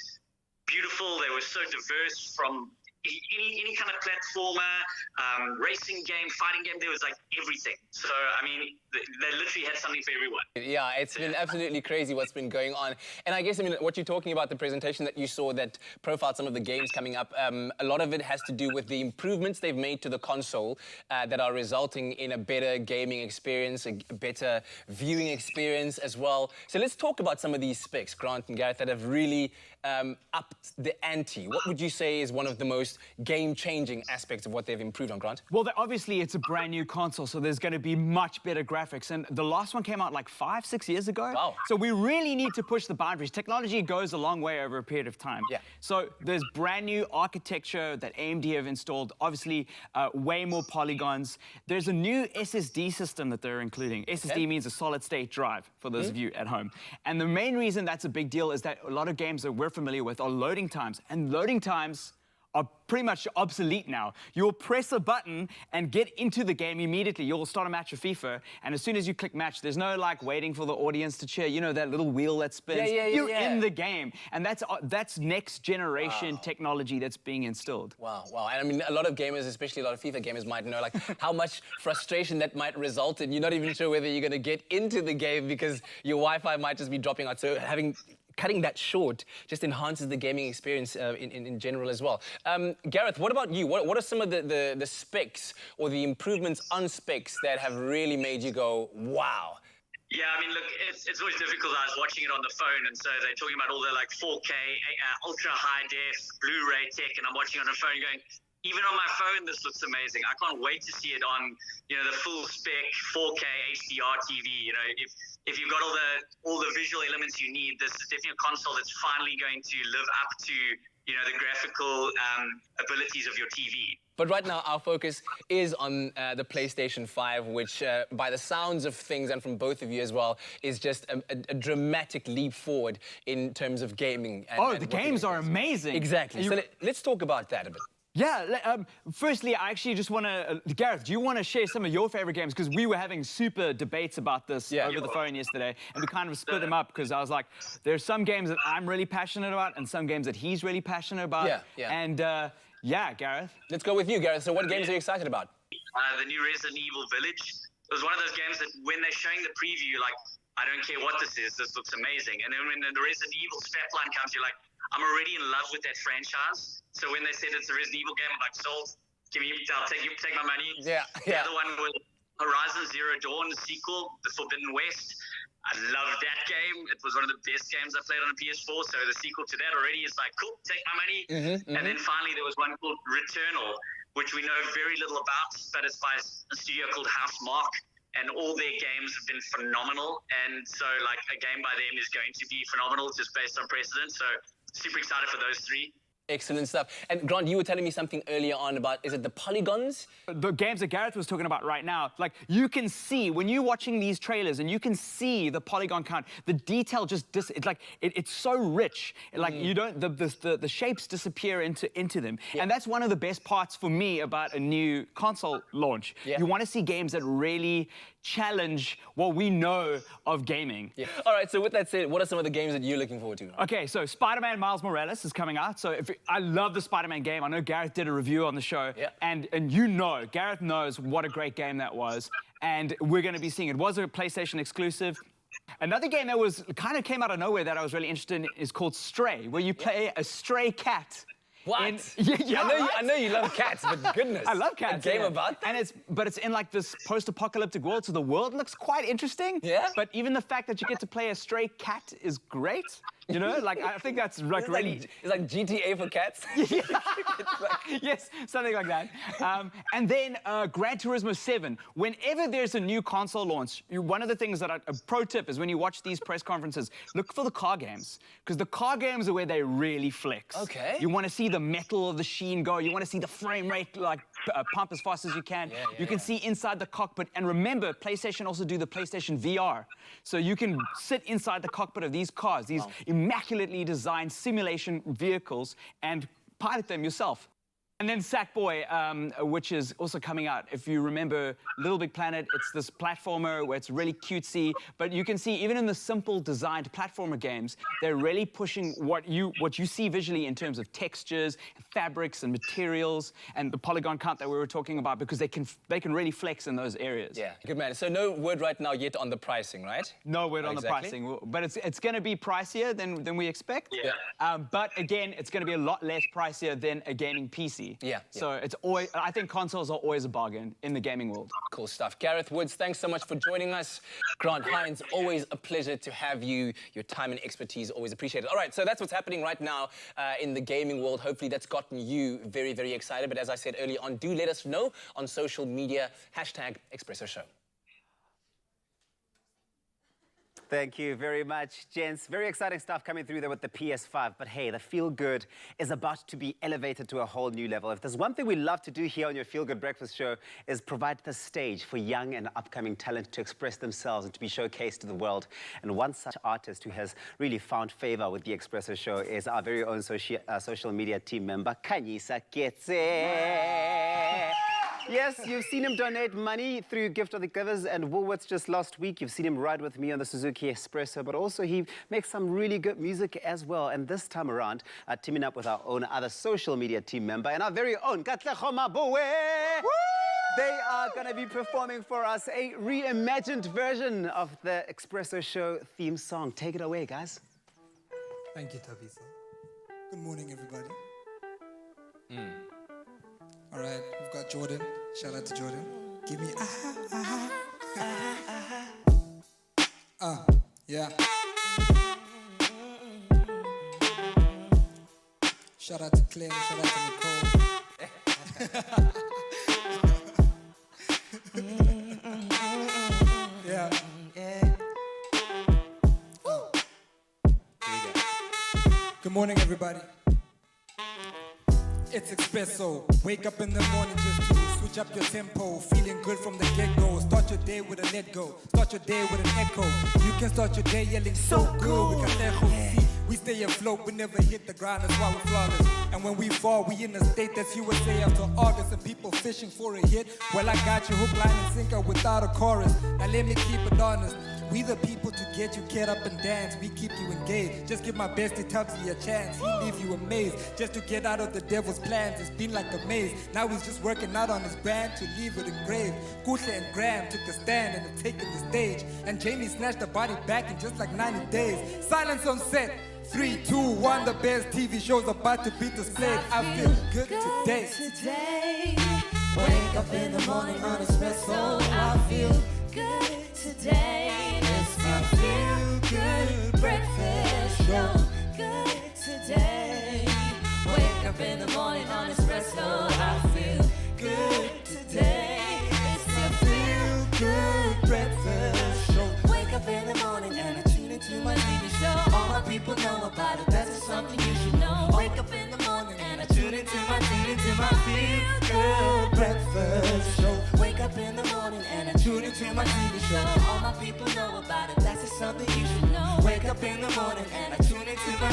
beautiful. They were so diverse, from any kind of platformer, racing game, fighting game. There was like everything. So, I mean, they literally had something for everyone. Yeah, it's been absolutely crazy what's been going on. And I guess, I mean, what you're talking about, the presentation that you saw that profiled some of the games coming up, a lot of it has to do with the improvements they've made to the console that are resulting in a better gaming experience, a better viewing experience as well. So let's talk about some of these specs, Grant and Gareth, that have really upped the ante. What would you say is one of the most game-changing aspects of what they've improved on, Grant? Well, obviously, it's a brand new console, so there's going to be much better graphics. And the last one came out like 5-6 years ago. Wow. So we really need to push the boundaries. Technology goes a long way over a period of time. Yeah. So there's brand new architecture that AMD have installed, obviously way more polygons. There's a new SSD system that they're including. SSD means a solid-state drive, for those of you at home. And the main reason that's a big deal is that a lot of games that we're familiar with are loading times. And loading times are pretty much obsolete now. You'll press a button and get into the game immediately. You'll start a match of FIFA, and as soon as you click match, there's no like waiting for the audience to cheer. You know, that little wheel that spins. You're in the game, and that's next generation technology that's being instilled. Wow, wow. And I mean, a lot of gamers, especially a lot of FIFA gamers, might know like how much frustration that might result in. You're not even sure whether you're going to get into the game because your Wi-Fi might just be dropping out. So cutting that short just enhances the gaming experience in general as well. Gareth, what about you? What are some of the specs or the improvements on specs that have really made you go, wow? Yeah, I mean, look, it's always difficult. I was watching it on the phone, and so they're talking about all the like 4K, ultra high def, Blu-ray tech, and I'm watching on the phone going, even on my phone, this looks amazing. I can't wait to see it on, you know, the full spec 4K HDR TV. You know, if you've got all the visual elements you need, this is definitely a console that's finally going to live up to, you know, the graphical abilities of your TV. But right now, our focus is on the PlayStation 5, which, by the sounds of things, and from both of you as well, is just a dramatic leap forward in terms of gaming. And the games are amazing. Exactly. So let's talk about that a bit. Yeah, firstly, I actually just want to... Gareth, do you want to share some of your favorite games? Because we were having super debates about this over the phone yesterday, and we kind of split them up because I was like, there's some games that I'm really passionate about and some games that he's really passionate about. And, yeah, Gareth. Let's go with you, Gareth. So what games are you excited about? The new Resident Evil Village. It was one of those games that when they're showing the preview, like, I don't care what this is, this looks amazing. And then when the Resident Evil strapline comes, you're like, I'm already in love with that franchise. So when they said it's a Resident Evil game, I'm like, sold. I'll take my money. The other one was Horizon Zero Dawn, the sequel, The Forbidden West. I loved that game. It was one of the best games I played on a PS4. So the sequel to that already is like, cool, take my money. And then finally there was one called Returnal, which we know very little about, but it's by a studio called Housemarque. And all their games have been phenomenal. And so like a game by them is going to be phenomenal just based on precedent. So super excited for those three. Excellent stuff. And Grant, you were telling me something earlier on about, is it the polygons? The games that Gareth was talking about right now, like you can see, when you're watching these trailers and you can see the polygon count, the detail just, it's so rich. Like you don't, the shapes disappear into them. And that's one of the best parts for me about a new console launch. You want to see games that really challenge what we know of gaming. All right, so with that said, what are some of the games that you're looking forward to? Okay, so Spider-Man Miles Morales is coming out. So I love the Spider-Man game. I know Gareth did a review on the show. And you know, Gareth knows what a great game that was. And we're going to be seeing it. It was a PlayStation exclusive. Another game that was kind of came out of nowhere that I was really interested in is called Stray, where you play a stray cat. What? I know you love cats, but goodness. I love cats. A game about that? And but it's in like this post-apocalyptic world, so the world looks quite interesting. But even the fact that you get to play a stray cat is great. You know, like I think that's like really... It's like GTA for cats? Yes, something like that. And then Gran Turismo 7. Whenever there's a new console launch, one of the things that a pro tip is when you watch these press conferences, look for the car games. Because the car games are where they really flex. Okay. You want to see the metal of the sheen go. You want to see the frame rate like pump as fast as you can. You can see inside the cockpit. And remember, PlayStation also do the PlayStation VR. So you can sit inside the cockpit of these cars, these immaculately designed simulation vehicles, and pilot them yourself. And then Sackboy, which is also coming out. If you remember Littlebigplanet, it's this platformer where it's really cutesy, but you can see even in the simple designed platformer games, they're really pushing what you see visually in terms of textures, fabrics and materials, and the polygon count that we were talking about, because they can really flex in those areas. Yeah, good man. So no word right now yet on the pricing, right? No word on the pricing, but it's going to be pricier than we expect. But again, it's going to be a lot less pricier than a gaming PC. So it's always, I think consoles are always a bargain in the gaming world. Cool stuff. Gareth Woods, thanks so much for joining us. Grant Hines, always a pleasure to have you. Your time and expertise, always appreciated. All right, so that's what's happening right now in the gaming world. Hopefully that's gotten you very, very excited. But as I said earlier on, do let us know on social media, #Expresso Show. Thank you very much, gents. Very exciting stuff coming through there with the PS5. But hey, the Feel Good is about to be elevated to a whole new level. If there's one thing we love to do here on your Feel Good Breakfast Show is provide the stage for young and upcoming talent to express themselves and to be showcased to the world. And one such artist who has really found favor with the Expresso Show is our very own social media team member, Khanyisa Ketse. Yes, you've seen him donate money through Gift of the Givers and Woolworths just last week. You've seen him ride with me on the Suzuki Expresso, but also he makes some really good music as well. And this time around, teaming up with our own other social media team member and our very own Katlego Maboe. They are going to be performing for us a reimagined version of the Expresso Show theme song. Take it away, guys. Thank you, Tavisa. Good morning, everybody. All right, we've got Jordan. Shout out to Jordan. Give me yeah. Shout out to Claire, shout out to Nicole. Yeah. Good morning, everybody. It's Expresso. Wake up in the morning just to switch up your tempo. Feeling good from the get-go. Start your day with a let go. Start your day with an echo. You can start your day yelling so good. We got we stay afloat, we never hit the ground, that's why we're flawless. And when we fall, we in a state that's USA after August. And people fishing for a hit. Well, I got you hook, line, and sinker without a chorus. Now let me keep it honest. We the people to get you get up and dance. We keep you engaged. Just give my bestie Tubbsy a chance. He leave you amazed. Just to get out of the devil's plans. It's been like a maze. Now he's just working out on his brand to leave it engraved. Kuhle and Graham took a stand and have taken the stage. And Jamie snatched the body back in just like 90 days. Silence on set. 3, 2, 1, the best TV show's about to be displayed. I feel good today. Wake up in the morning on Expresso. I feel good today. It's my feel good breakfast show. Good today. Wake up in the morning on Expresso. I feel good today. It's my feel good breakfast show. Wake up in the morning and I tune into my TV show. All my people know about it. That's just something you should know. Wake up in the morning and I tune into my feel good breakfast show. Wake up in the morning and I tune into my TV show. All my people know about it. That's just something you should know. Wake up in the morning and I tune into my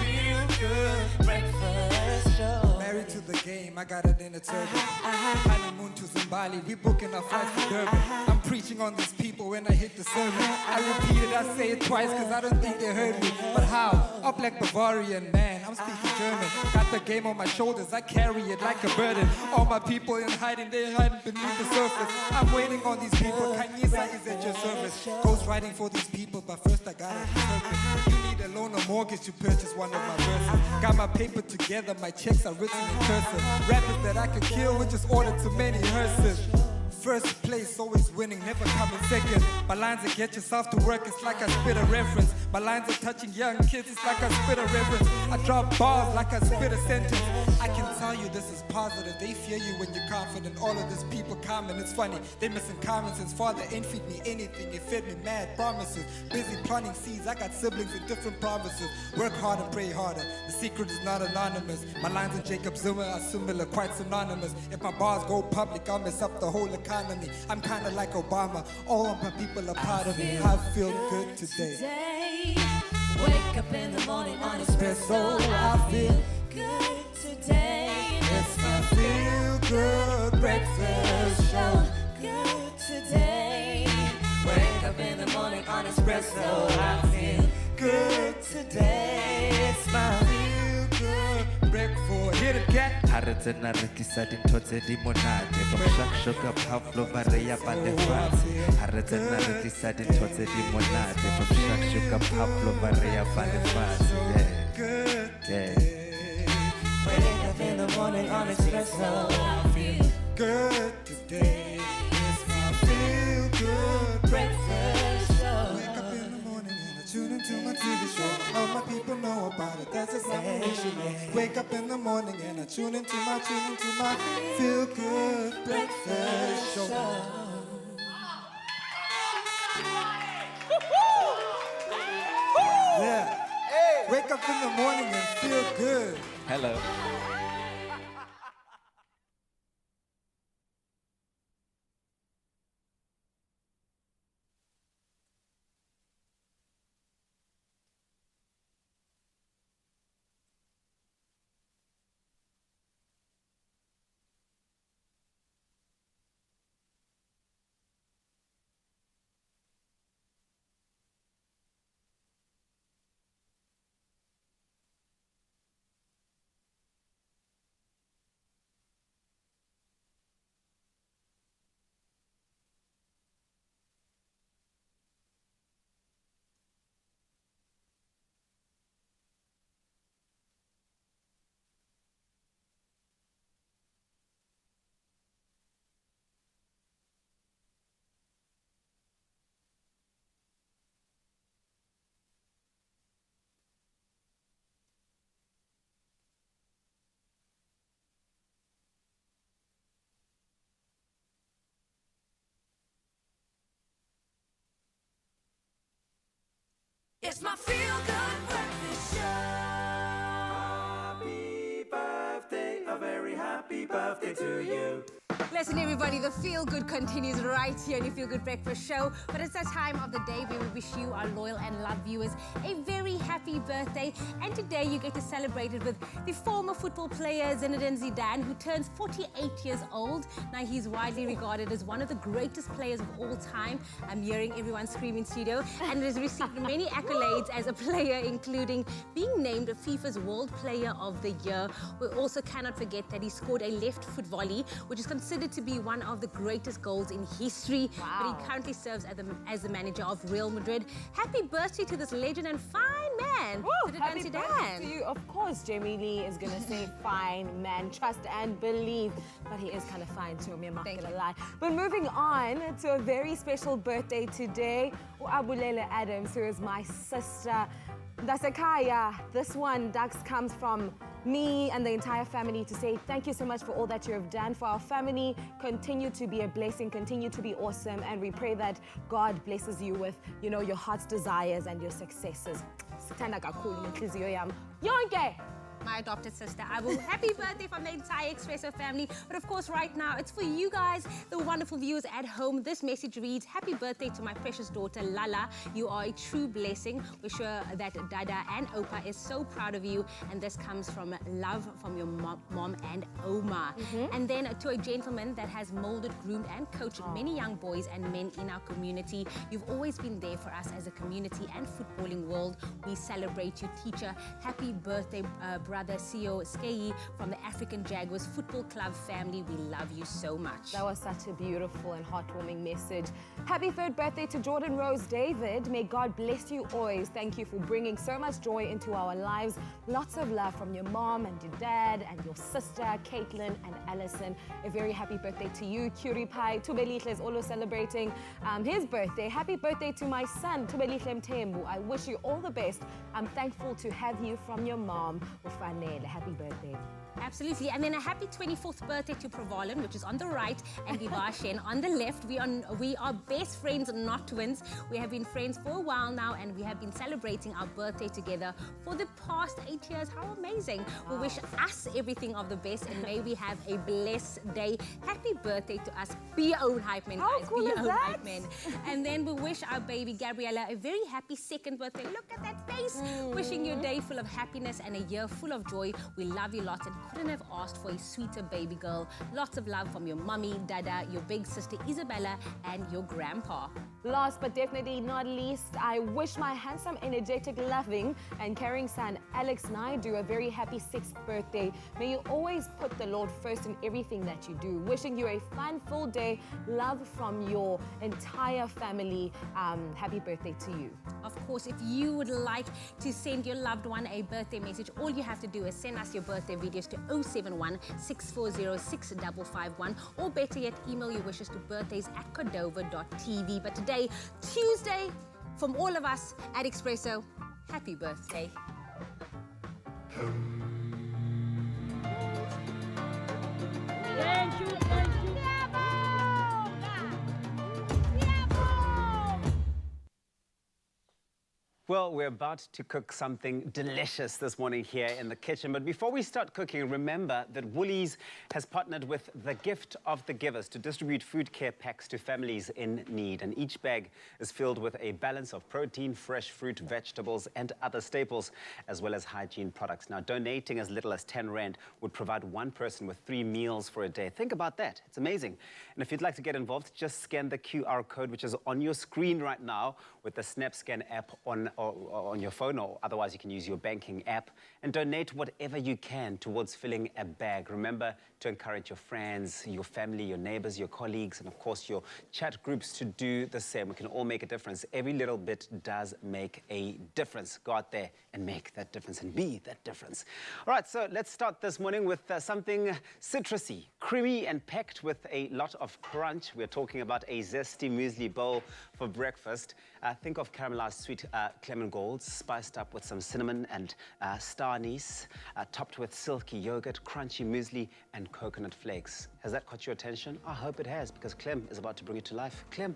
feel good breakfast show. Married to the game, I got it in a turban. Honeymoon to Zimbabwe, we booking our flights to Durban. I'm preaching on these people when I hit the sermon. I repeat it, I say it twice cause I don't think they heard me. But how? Up like Bavarian, man, I'm speaking German. Got the game on my shoulders, I carry it like a burden. All my people in hiding, they hiding beneath the surface. I'm waiting on these people, Khanyisa is at your service. Ghost writing for these people, but first I gotta interpret. You need a loan or mortgage to purchase one of my verses. Got my paper together, my checks are written in cursive. Rappers that I could kill with just ordered too many hearses. First place, always winning, never coming second. My lines that get yourself to work, it's like I spit a reference. My lines are touching young kids, it's like I spit a reference. I drop bars like I spit a sentence. I can tell you this is positive. They fear you when you're confident. All of these people come and it's funny. They missing common sense. Father ain't feed me anything. He fed me mad promises. Busy planting seeds. I got siblings in different provinces. Work hard and pray harder. The secret is not anonymous. My lines in Jacob Zuma are similar, quite synonymous. If my bars go public, I'll mess up the whole economy. I'm kinda like Obama. All of my people are part of me. I feel good today. Wake up in the morning on Expresso. I feel good today. It's my feel good breakfast show. Good today. Wake up in the morning on Expresso. I feel good today. It's my feel good breakfast. Hit it, cat. Haratana rekisa dintho tse di monate from shakshoka pavlova reya balefatshe. Haratana rekisa dintho tse di monate from shakshoka pavlova reya balefatshe. Yeah. Wake up in the morning on Expresso. I feel good today. It's my feel good breakfast show. Wake up in the morning and I tune into my TV show. All my people know about it. That's a something they should know. Wake up in the morning and I tune into my feel good breakfast show. up in the morning and feel good. Hello. It's my feel-good breakfast show. Happy birthday, a very happy birthday to you. Listen, everybody, the Feel Good continues right here on your Feel Good Breakfast Show. But it's that time of the day where we wish you, our loyal and loved viewers, a very happy birthday. And today you get to celebrate it with the former football player Zinedine Zidane, who turns 48 years old. Now, he's widely regarded as one of the greatest players of all time. I'm hearing everyone scream in studio. And has received many accolades as a player, including being named FIFA's World Player of the Year. We also cannot forget that he scored a left foot volley, which is considered to be one of the greatest goals in history. Wow. But he currently serves as the manager of Real Madrid. Happy birthday to this legend and fine man. Woo, happy birthday to you. Of course, Jamie Lee is going to say fine man, trust and believe. But he is kind of fine too, I'm not going to lie. But moving on to a very special birthday today. Abulele Adams, who is my sister. Dasekaya, this one, Dax, comes from me and the entire family to say thank you so much for all that you have done for our family. Continue to be a blessing, continue to be awesome, and we pray that God blesses you with, you know, your heart's desires and your successes. Yonke! My adopted sister. Happy birthday from the entire Expresso family. But of course, right now, it's for you guys, the wonderful viewers at home. This message reads, happy birthday to my precious daughter, Lala. You are a true blessing. We're sure that Dada and Opa is so proud of you. And this comes from love from your mom and Oma. And then to a gentleman that has molded, groomed, and coached many young boys and men in our community. You've always been there for us as a community and footballing world. We celebrate you, teacher. Happy birthday, brother CEO Skei from the African Jaguars Football Club family. We love you so much. That was such a beautiful and heartwarming message. Happy third birthday to Jordan Rose David. May God bless you always. Thank you for bringing so much joy into our lives. Lots of love from your mom and your dad and your sister, Caitlin and Allison. A very happy birthday to you, Curie Pie. Tubelihle is also celebrating his birthday. Happy birthday to my son, Tubelihle Mtembu. I wish you all the best. I'm thankful to have you from your mom. Happy birthday. Absolutely. And then a happy 24th birthday to Provolin, which is on the right, and Vivashen on the left. We are best friends, not twins. We have been friends for a while now, and we have been celebrating our birthday together for the past 8 years. How amazing. Wow. We wish us everything of the best, and may we have a blessed day. Happy birthday to us. Be your own hype man, guys. Cool Be your is own that? hype man. And then we wish our baby Gabriella a very happy second birthday. Look at that face. Wishing you a day full of happiness and a year full of joy. We love you lots and couldn't have asked for a sweeter baby girl. Lots of love from your mummy, dada, your big sister Isabella, and your grandpa. Last but definitely not least, I wish my handsome, energetic, loving, and caring son, Alex Naidu, a very happy 6th birthday. May you always put the Lord first in everything that you do. Wishing you a fun, full day. Love from your entire family. Happy birthday to you. Of course, if you would like to send your loved one a birthday message, all you have to do is send us your birthday videos to 071-640-6551, or better yet, email your wishes to birthdays@cordova.tv. But today, Tuesday, from all of us at Expresso, happy birthday. Thank you, thank you. Well, we're about to cook something delicious this morning here in the kitchen. But before we start cooking, remember that Woolies has partnered with the Gift of the Givers to distribute food care packs to families in need. And each bag is filled with a balance of protein, fresh fruit, vegetables, and other staples, as well as hygiene products. Now, donating as little as 10 Rand would provide one person with 3 meals for a day. Think about that. It's amazing. And if you'd like to get involved, just scan the QR code, which is on your screen right now, with the SnapScan app on your phone, or otherwise you can use your banking app, and donate whatever you can towards filling a bag. Remember to encourage your friends, your family, your neighbors, your colleagues, and of course your chat groups to do the same. We can all make a difference. Every little bit does make a difference. Go out there and make that difference and be that difference. All right, so let's start this morning with something citrusy, creamy and packed with a lot of crunch. We're talking about a zesty muesli bowl for breakfast. Think of caramelized sweet lemon golds, spiced up with some cinnamon and star anise, topped with silky yogurt, crunchy muesli, and coconut flakes. Has that caught your attention? I hope it has, because Clem is about to bring it to life. Clem.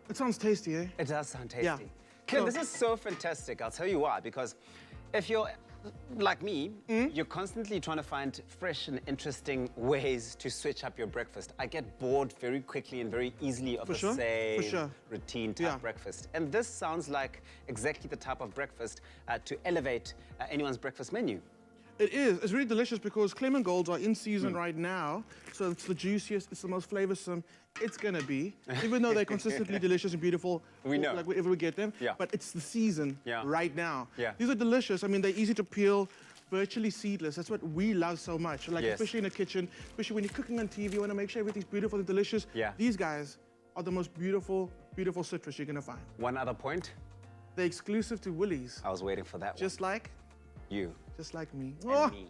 It sounds tasty, eh? It does sound tasty. Yeah. Clem, this is so fantastic. I'll tell you why, because if you're like me, you're constantly trying to find fresh and interesting ways to switch up your breakfast. I get bored very quickly and very easily of the same routine type breakfast. And this sounds like exactly the type of breakfast to elevate anyone's breakfast menu. It is. It's really delicious because lemon golds are in season right now. So it's the juiciest, it's the most flavorsome it's going to be. Even though they're consistently delicious and beautiful, we know, like whenever we get them. Yeah. But it's the season right now. Yeah. These are delicious. I mean, they're easy to peel, virtually seedless. That's what we love so much. Like, especially in the kitchen, especially when you're cooking on TV, you want to make sure everything's beautiful and delicious. Yeah. These guys are the most beautiful, beautiful citrus you're going to find. One other point. They're exclusive to Woolies. I was waiting for that Just like? You. Just like me. And me.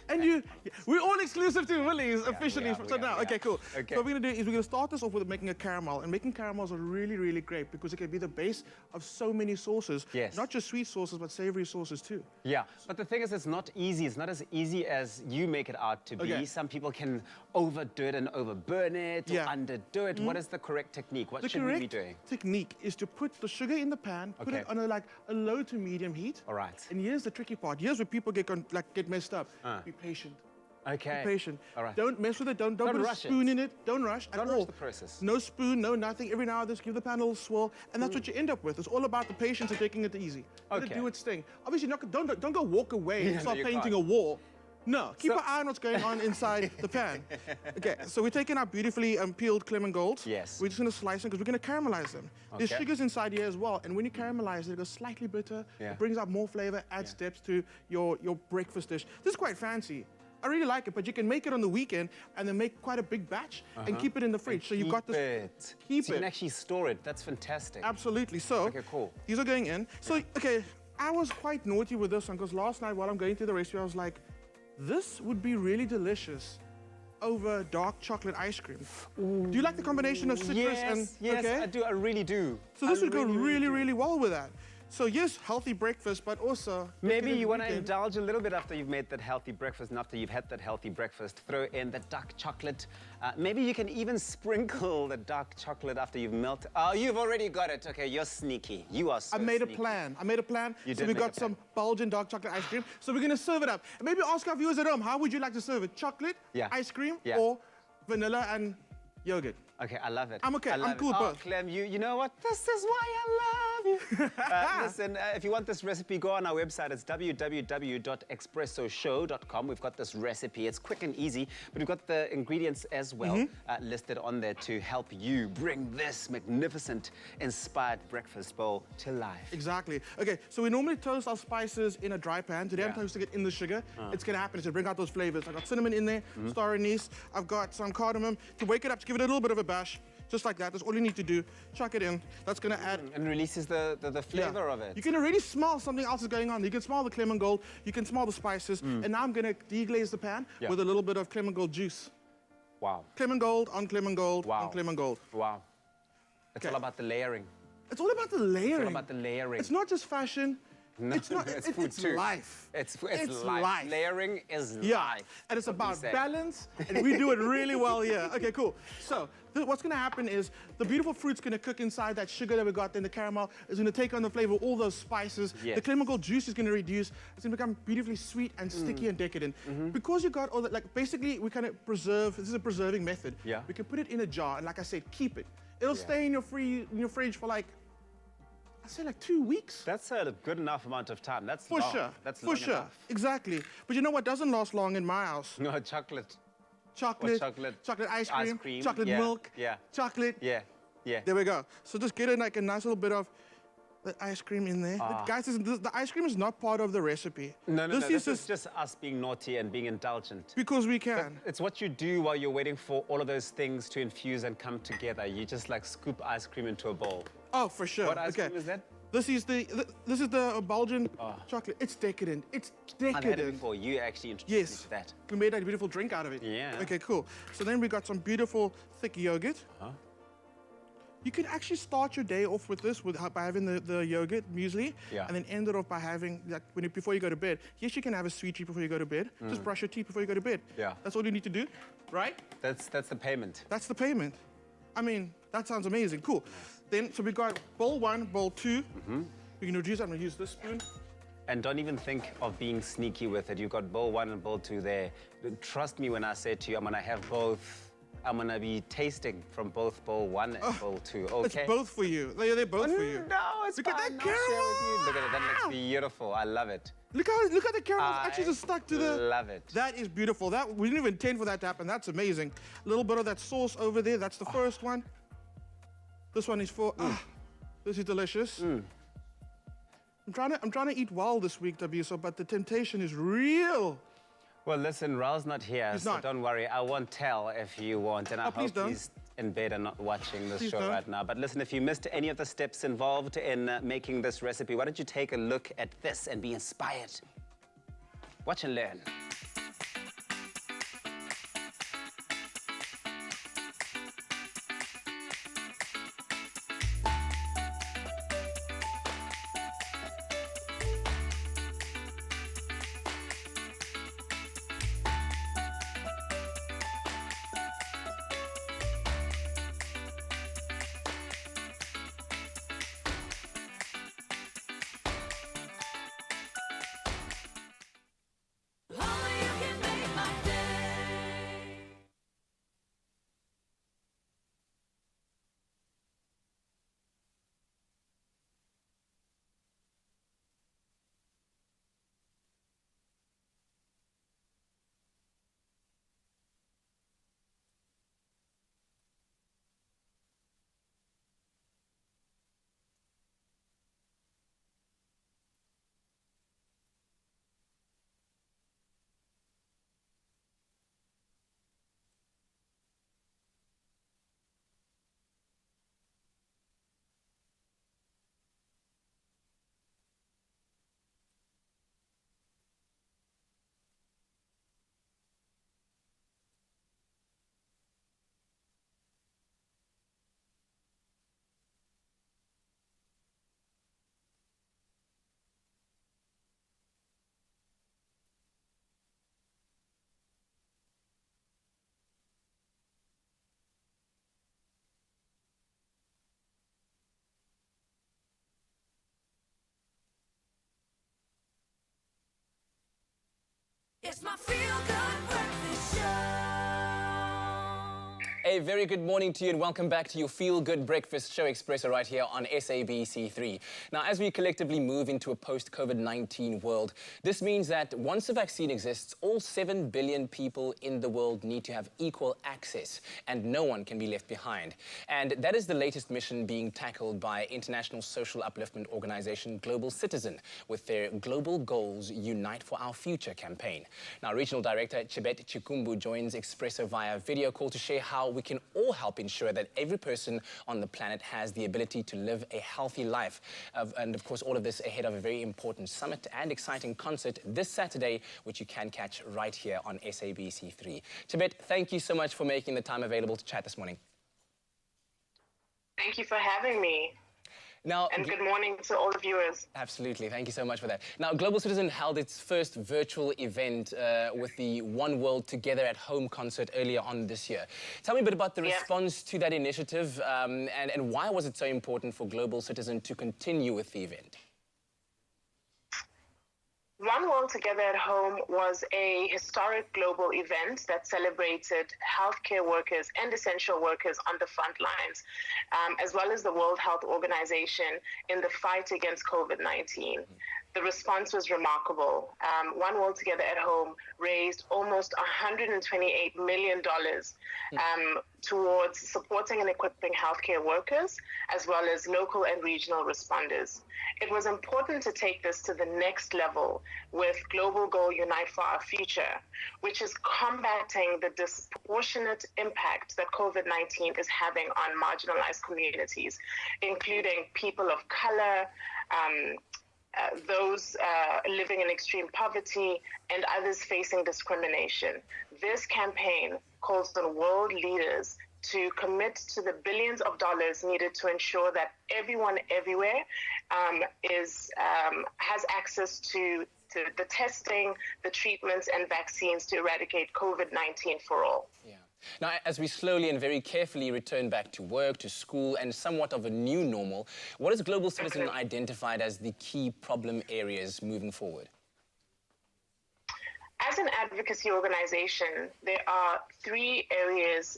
And you. We're all exclusive to Woolies officially. So now, okay, cool. Okay. So what we're going to do is we're going to start this off with making a caramel. And making caramels are really, really great because it can be the base of so many sauces. Yes. Not just sweet sauces, but savory sauces too. Yeah, but the thing is, it's not easy. It's not as easy as you make it out to be. Okay. Some people can overdo it and overburn it or underdo it. What is the correct technique? What should we be doing? The technique is to put the sugar in the pan, put it on a low to medium heat. All right. And here's the tricky part. Here's where people get messed up. Be patient. Okay. Be patient. All right. Don't mess with it. Don't put a spoon in it. Don't rush at all. Don't rush the process. No spoon, no nothing. Every now and then, just give the pan a little swirl, and that's what you end up with. It's all about the patience and taking it easy. Let it do its thing. Obviously, don't go walk away and start painting a wall. No, keep an eye on what's going on inside the pan. Okay, so we're taking our beautifully peeled lemon golds. Yes. We're just going to slice them because we're going to caramelize them. There's sugars inside here as well, and when you caramelize it, it goes slightly bitter. It brings out more flavor, adds depth to your breakfast dish. This is quite fancy. I really like it, but you can make it on the weekend and then make quite a big batch and keep it in the fridge. So you've got this. Keep it. So you can actually store it. That's fantastic. Absolutely. So these are going in. So, okay, I was quite naughty with this one because last night while I'm going through the recipe, I was like, this would be really delicious over dark chocolate ice cream. Ooh. Do you like the combination of citrus and... Yes, I do. I really do. So this would go really, really well with that. So yes, healthy breakfast, but also... Maybe you want to indulge a little bit after you've made that healthy breakfast, and after you've had that healthy breakfast, throw in the dark chocolate. Maybe you can even sprinkle the dark chocolate after you've melted. Oh, you've already got it. Okay, you're sneaky. You are so I made sneaky. a plan. I made a plan. You so we got some Belgian dark chocolate ice cream. So we're going to serve it up. And maybe ask our viewers at home, how would you like to serve it? Chocolate, ice cream, or vanilla and yogurt? Okay, I love it. I'm okay. I'm cool with both. Clem, you know what? This is why I love you. Listen, if you want this recipe, go on our website. It's www.expressoshow.com. We've got this recipe. It's quick and easy, but we've got the ingredients as well listed on there to help you bring this magnificent, inspired breakfast bowl to life. Exactly. Okay, so we normally toast our spices in a dry pan. Today I'm toasting it in the sugar. It's going to happen. It's going to bring out those flavors. I've got cinnamon in there, star anise. I've got some cardamom to wake it up, to give it a little bit of a bash. Just like that. That's all you need to do. Chuck it in. That's going to add... And releases the flavor of it. You can already smell something else is going on. You can smell the lemon gold. You can smell the spices. And now I'm going to deglaze the pan with a little bit of lemon gold juice. Wow. Lemon gold on lemon gold on lemon gold. Wow. It's all about the layering. It's all about the layering. It's all about the layering. It's not just fashion. No, It's not. it's food too. Life. It's It's life. life. Layering is Yeah, life. and it's what we about say. balance, and we do it really well here. Okay, cool. So what's gonna happen is the beautiful fruit's gonna cook inside that sugar that we got, then the caramel is gonna take on the flavor of all those spices. Yes. The chemical juice is gonna reduce. It's gonna become beautifully sweet and sticky and decadent. Because you got all that, like basically we kind of preserve. This is a preserving method. Yeah. We can put it in a jar, and like I said, keep it. It'll stay in your fridge for like, I'd say like 2 weeks. That's a good enough amount of time. That's For long. sure. That's for long sure. enough. Exactly. But you know what doesn't last long in my house? No, chocolate. Chocolate, chocolate ice cream, chocolate yeah, milk, yeah, chocolate. yeah, yeah. There we go. So just get in like a nice little bit of the ice cream in there. But guys, the ice cream is not part of the recipe. No, this is just us being naughty and being indulgent. Because we can. It's what you do while you're waiting for all of those things to infuse and come together. You just like scoop ice cream into a bowl. Oh, for sure. What ice cream is that? This is the Belgian chocolate. It's decadent. It's decadent. I've had it before. You actually introduced me to that. We made a beautiful drink out of it. Yeah. Okay, cool. So then we got some beautiful thick yogurt. You can actually start your day off with this by having the yogurt muesli, and then end it off by having like before you go to bed. Yes, you can have a sweet treat before you go to bed. Just brush your teeth before you go to bed. Yeah. That's all you need to do, right? That's the payment. That's the payment. I mean, that sounds amazing. Cool. Then so we got bowl 1, bowl 2. We can reduce. I'm gonna use this spoon. And don't even think of being sneaky with it. You've got bowl 1 and bowl 2 there. Trust me when I say to you, I'm gonna have both. I'm gonna be tasting from both bowl 1 and bowl 2. Okay. It's both for you. They're both for you. No, it's Look at fine. that I'll share caramel. with you. Look at it. That looks beautiful. I love it. Look how the caramel actually just stuck to the. Love it. That is beautiful. That we didn't even intend for that to happen. That's amazing. A little bit of that sauce over there. That's the first one. This one is for. This is delicious. I'm trying to eat well this week, Tabiso, but the temptation is real. Well, listen, Raul's not here, He's so not. don't worry. I won't tell if you want, and I please hope don't. he's in bed and not watching this Please show don't. right now. But listen, if you missed any of the steps involved in making this recipe, why don't you take a look at this and be inspired? Watch and learn. It's my feel-good breakfast show. A very good morning to you and welcome back to your Feel Good Breakfast Show Expresso right here on SABC3. Now, as we collectively move into a post-COVID-19 world, this means that once a vaccine exists, all 7 billion people in the world need to have equal access and no one can be left behind. And that is the latest mission being tackled by international social upliftment organization Global Citizen with their Global Goals Unite for Our Future campaign. Now, Regional Director Chibet Chikumbu joins Expresso via video call to share how we can all help ensure that every person on the planet has the ability to live a healthy life. And of course, all of this ahead of a very important summit and exciting concert this Saturday, which you can catch right here on SABC3. Chibet, thank you so much for making the time available to chat this morning. Thank you for having me. Now, and good morning to all the viewers. Absolutely, thank you so much for that. Now, Global Citizen held its first virtual event with the One World Together at Home concert earlier on this year. Tell me a bit about the response to that initiative and why was it so important for Global Citizen to continue with the event? One World Together at Home was a historic global event that celebrated healthcare workers and essential workers on the front lines, as well as the World Health Organization in the fight against COVID-19. The response was remarkable. One World Together at Home raised almost $128 million towards supporting and equipping healthcare workers, as well as local and regional responders. It was important to take this to the next level with Global Goal Unite for Our Future, which is combating the disproportionate impact that COVID-19 is having on marginalized communities, including people of color, those living in extreme poverty, and others facing discrimination. This campaign calls on world leaders to commit to the billions of dollars needed to ensure that everyone everywhere has access to the testing, the treatments, and vaccines to eradicate COVID-19 for all. Now, as we slowly and very carefully return back to work, to school, and somewhat of a new normal, what has Global Citizen identified as the key problem areas moving forward? As an advocacy organization, there are three areas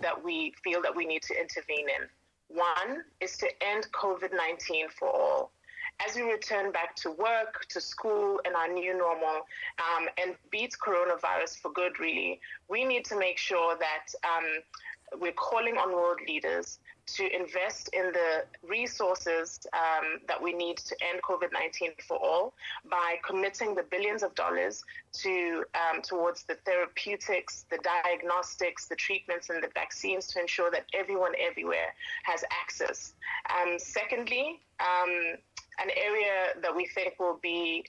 that we feel that we need to intervene in. One is to end COVID-19 for all. As we return back to work, to school, and our new normal, and beat coronavirus for good, really, we need to make sure that we're calling on world leaders to invest in the resources that we need to end COVID-19 for all by committing the billions of dollars towards the therapeutics, the diagnostics, the treatments, and the vaccines to ensure that everyone everywhere has access. Secondly, an area that we think will be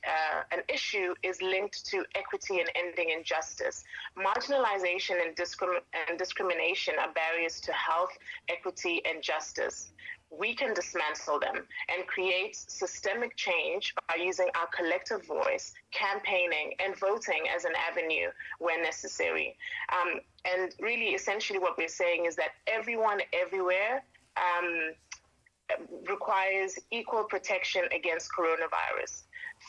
an issue is linked to equity and ending injustice. Marginalization and discrimination are barriers to health, equity, and justice. We can dismantle them and create systemic change by using our collective voice, campaigning, and voting as an avenue where necessary. And really, essentially what we're saying is that everyone everywhere requires equal protection against coronavirus.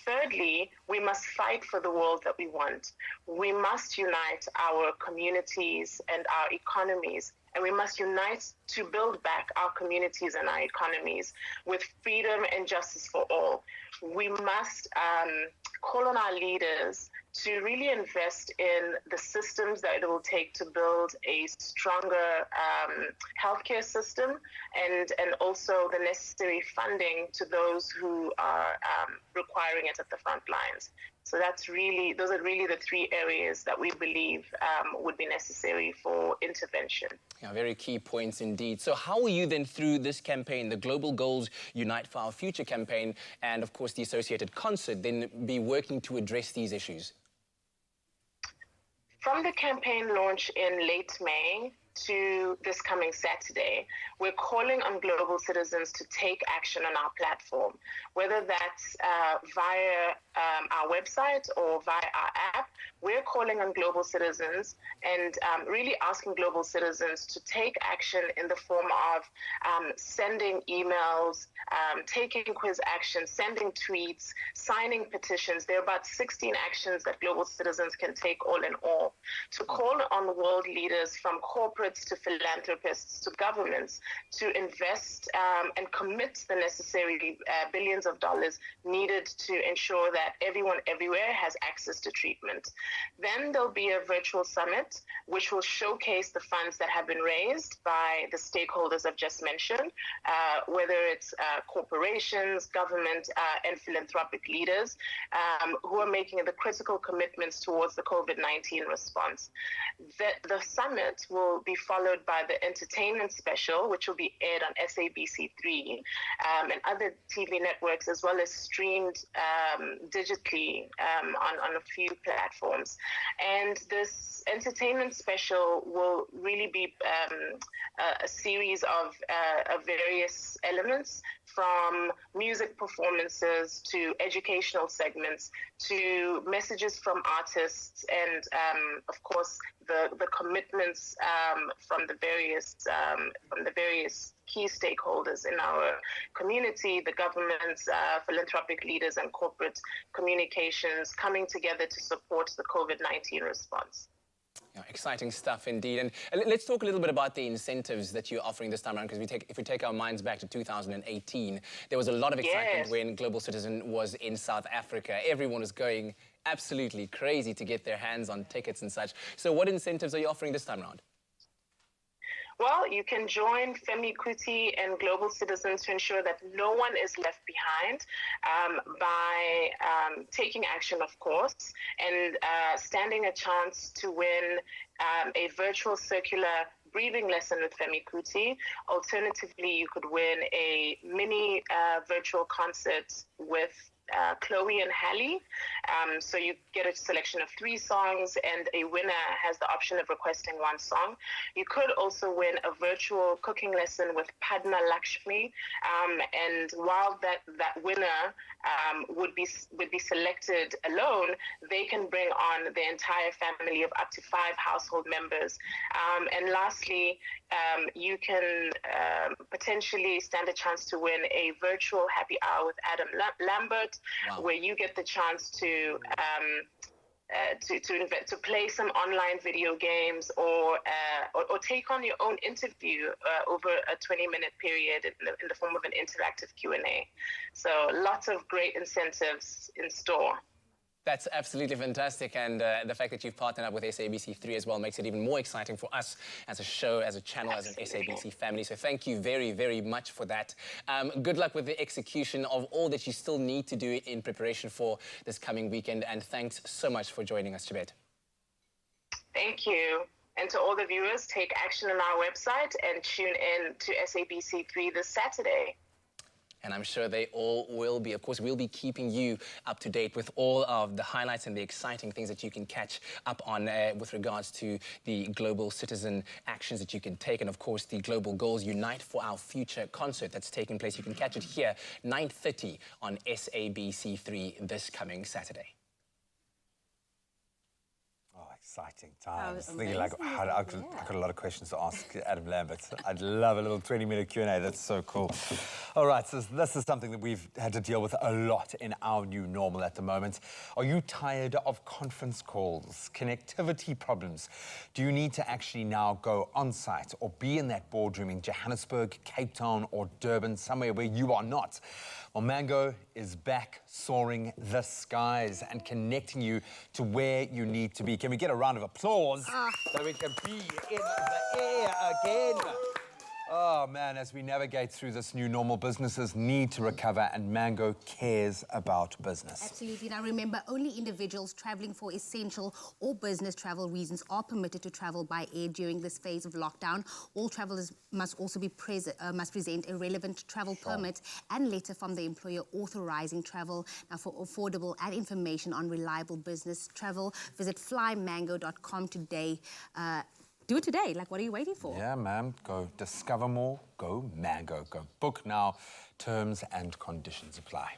Thirdly, we must fight for the world that we want. We must unite our communities and our economies, and we must unite to build back our communities and our economies with freedom and justice for all. We must call on our leaders to really invest in the systems that it will take to build a stronger healthcare system and also the necessary funding to those who are requiring it at the front lines. So those are really the three areas that we believe would be necessary for intervention. Yeah, very key points indeed. So how will you then, through this campaign, the Global Goals Unite for Our Future campaign, and of course the associated concert, then be working to address these issues? From the campaign launch in late May to this coming Saturday, we're calling on global citizens to take action on our platform, whether that's via our website or via our app. We're calling on global citizens and really asking global citizens to take action in the form of sending emails, taking quiz action, sending tweets, signing petitions. There are about 16 actions that global citizens can take all in all to call on world leaders from corporates to philanthropists to governments to invest and commit the necessary billions of dollars needed to ensure that everyone everywhere has access to treatment. Then there'll be a virtual summit which will showcase the funds that have been raised by the stakeholders I've just mentioned, whether it's corporations, government, and philanthropic leaders who are making the critical commitments towards the COVID-19 response. The summit will be followed by the entertainment special, which will be aired on SABC3 and other TV networks, as well as streamed digitally on a few platforms. And this entertainment special will really be a series of various elements, from music performances to educational segments to messages from artists and, of course, the commitments from the various key stakeholders in our community, the governments, philanthropic leaders, and corporate communications coming together to support the COVID-19 response. Yeah, exciting stuff indeed. And let's talk a little bit about the incentives that you're offering this time around, because if we take our minds back to 2018, there was a lot of excitement when Global Citizen was in South Africa. Everyone was going absolutely crazy to get their hands on tickets and such. So what incentives are you offering this time around? Well, you can join Femi Kuti and Global Citizen to ensure that no one is left behind by taking action, of course, and standing a chance to win a virtual circular breathing lesson with Femi Kuti. Alternatively, you could win a mini virtual concert with Chloe and Halle. So you get a selection of 3 songs, and a winner has the option of requesting 1 song. You could also win a virtual cooking lesson with Padma Lakshmi. And while that winner would be selected alone, they can bring on the entire family of up to 5 household members. And lastly, you can potentially stand a chance to win a virtual happy hour with Adam Lambert, where you get the chance to play some online video games or take on your own interview over a 20-minute period in the form of an interactive Q&A. So lots of great incentives in store. That's absolutely fantastic, and the fact that you've partnered up with SABC3 as well makes it even more exciting for us as a show, as a channel, as an SABC family. So thank you very, very much for that. Good luck with the execution of all that you still need to do in preparation for this coming weekend, and thanks so much for joining us, Chibet. Thank you. And to all the viewers, take action on our website and tune in to SABC3 this Saturday. And I'm sure they all will be. Of course, we'll be keeping you up to date with all of the highlights and the exciting things that you can catch up on with regards to the Global Citizen actions that you can take. And of course, the Global Goals Unite for Our Future concert that's taking place. You can catch it here, 9:30 on SABC3 this coming Saturday. Exciting times. Thinking like, I've got a lot of questions to ask Adam Lambert. I'd love a little 20-minute Q&A. That's so cool. All right, so this is something that we've had to deal with a lot in our new normal at the moment. Are you tired of conference calls, connectivity problems? Do you need to actually now go on-site or be in that boardroom in Johannesburg, Cape Town or Durban, somewhere where you are not? Well, Mango is back soaring the skies and connecting you to where you need to be. Can we get a round of applause so we can be in the air again? Oh, man, as we navigate through this new normal, businesses need to recover, and Mango cares about business. Absolutely. Now, remember, only individuals traveling for essential or business travel reasons are permitted to travel by air during this phase of lockdown. All travelers must also be must present a relevant travel permit and letter from the employer authorizing travel. Now, for affordable and information on reliable business travel, visit flymango.com today. Do it today. Like, what are you waiting for? Yeah, ma'am. Go discover more. Go Mango. Go book now. Terms and conditions apply.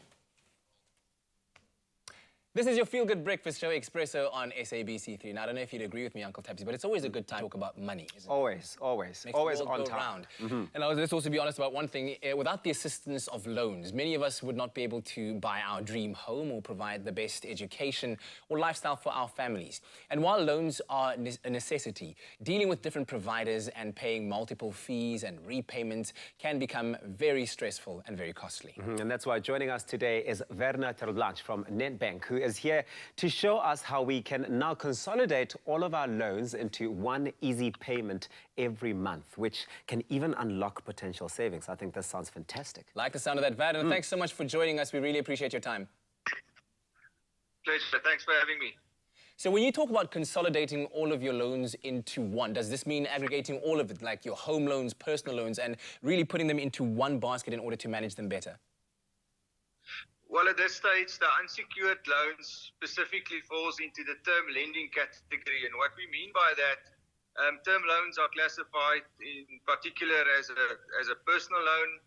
This is your feel-good breakfast show, Expresso, on SABC3. Now, I don't know if you'd agree with me, Uncle Tabsy, but it's always a good time to talk about money, isn't it? Always, always. Makes always the world on go time. Round. And let's also be honest about one thing. Without the assistance of loans, many of us would not be able to buy our dream home or provide the best education or lifestyle for our families. And while loans are a necessity, dealing with different providers and paying multiple fees and repayments can become very stressful and very costly. And that's why joining us today is Werner Terlblanche from Nedbank, who is here to show us how we can now consolidate all of our loans into one easy payment every month, which can even unlock potential savings. I think this sounds fantastic. Like the sound of that, Werner. Thanks so much for joining us. We really appreciate your time. Pleasure. Thanks for having me. So when you talk about consolidating all of your loans into one, does this mean aggregating all of it, like your home loans, personal loans, and really putting them into one basket in order to manage them better? Well, at this stage, the unsecured loans specifically falls into the term lending category. And what we mean by that, term loans are classified in particular as a personal loan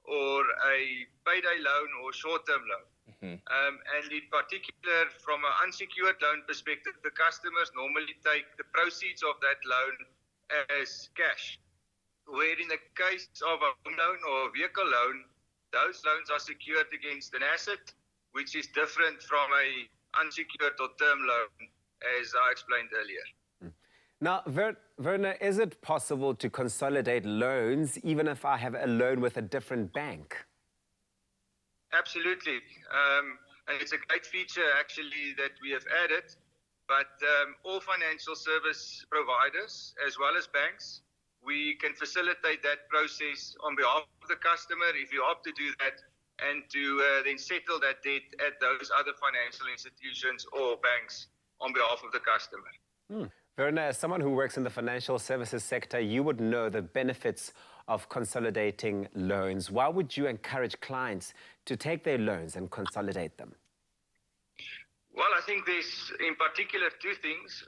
or a payday loan or short-term loan. And in particular, from an unsecured loan perspective, the customers normally take the proceeds of that loan as cash. Where in the case of a home loan or a vehicle loan, those loans are secured against an asset, which is different from a unsecured or term loan, as I explained earlier. Now, Werner, is it possible to consolidate loans even if I have a loan with a different bank? Absolutely. And it's a great feature, actually, that we have added. But all financial service providers, as well as banks, we can facilitate that process on behalf of the customer if you opt to do that, and to then settle that debt at those other financial institutions or banks on behalf of the customer. Werner, as someone who works in the financial services sector, you would know the benefits of consolidating loans. Why would you encourage clients to take their loans and consolidate them? Well, I think there's, in particular, two things.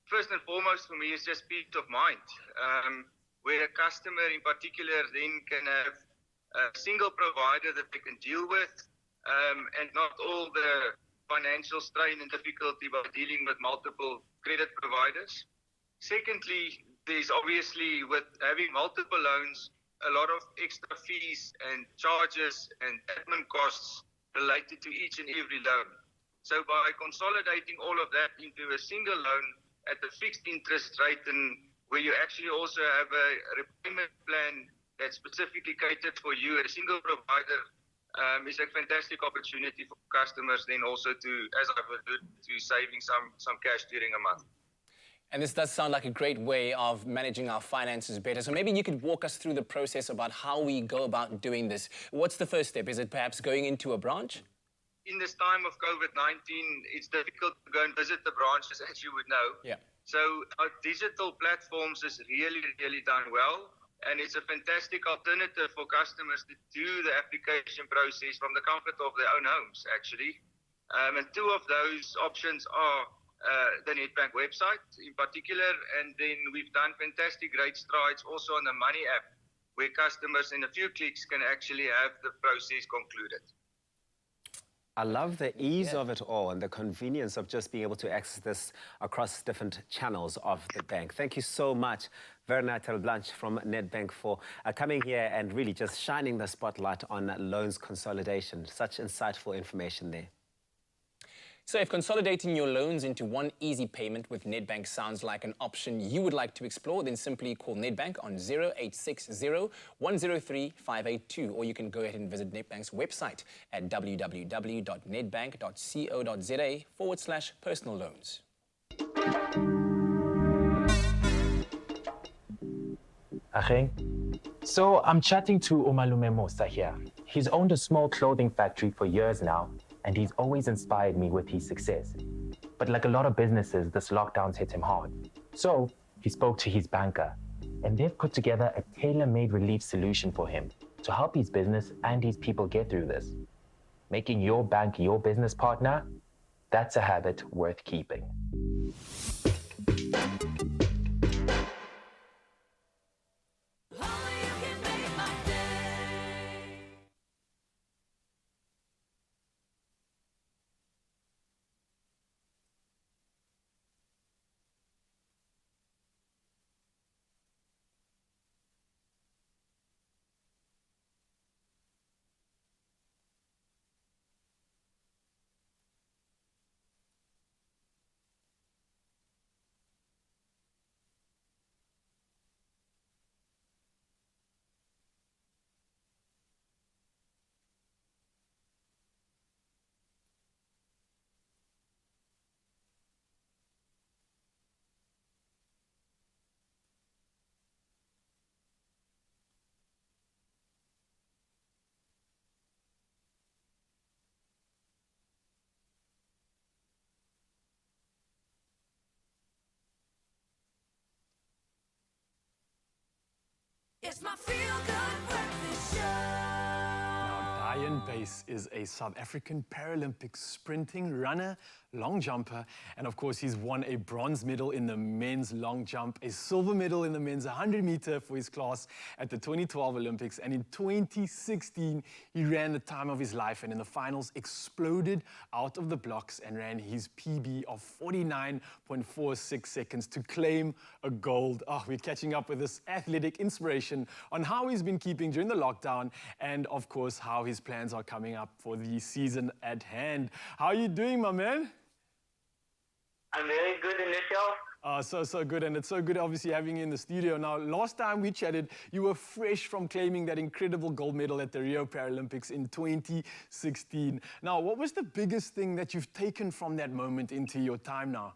First and foremost for me is just peace of mind, where a customer in particular then can have a single provider that they can deal with, and not all the financial strain and difficulty by dealing with multiple credit providers. Secondly, there's obviously, with having multiple loans, a lot of extra fees and charges and admin costs related to each and every loan. So by consolidating all of that into a single loan at a fixed interest rate, and where you actually also have a repayment plan that's specifically catered for you, a single provider, is a fantastic opportunity for customers then also to, as I've alluded to, saving some cash during a month. And this does sound like a great way of managing our finances better. So maybe you could walk us through the process about how we go about doing this. What's the first step? Is it perhaps going into a branch? In this time of COVID-19, it's difficult to go and visit the branches, as you would know. Yeah. So our digital platforms is really, really done well. And it's a fantastic alternative for customers to do the application process from the comfort of their own homes, actually. And two of those options are the Nedbank website in particular, and then we've done fantastic great strides also on the Money app, where customers in a few clicks can actually have the process concluded. I love the ease of it all and the convenience of just being able to access this across different channels of the bank. Thank you so much, Werner Telblanche from Nedbank, for coming here and really just shining the spotlight on loans consolidation. Such insightful information there. So if consolidating your loans into one easy payment with Nedbank sounds like an option you would like to explore, then simply call Nedbank on 0860-103-582, or you can go ahead and visit Nedbank's website at www.nedbank.co.za/personal loans. So I'm chatting to Umalume Musa here. He's owned a small clothing factory for years now, and he's always inspired me with his success. But like a lot of businesses, this lockdown's hit him hard. So he spoke to his banker, and they've put together a tailor-made relief solution for him to help his business and his people get through this. Making your bank your business partner, that's a habit worth keeping. It's my feel-good breakfast show. Diane Bass is a South African Paralympic sprinting runner, long jumper, and of course he's won a bronze medal in the men's long jump, a silver medal in the men's 100-meter for his class at the 2012 Olympics, and in 2016 he ran the time of his life and in the finals exploded out of the blocks and ran his PB of 49.46 seconds to claim a gold. Oh, we're catching up with this athletic inspiration on how he's been keeping during the lockdown and of course how his plans are coming up for the season at hand. How are you doing, my man? I'm very good, in yourself? So good, and it's so good obviously having you in the studio. Now, last time we chatted, you were fresh from claiming that incredible gold medal at the Rio Paralympics in 2016. Now, what was the biggest thing that you've taken from that moment into your time now?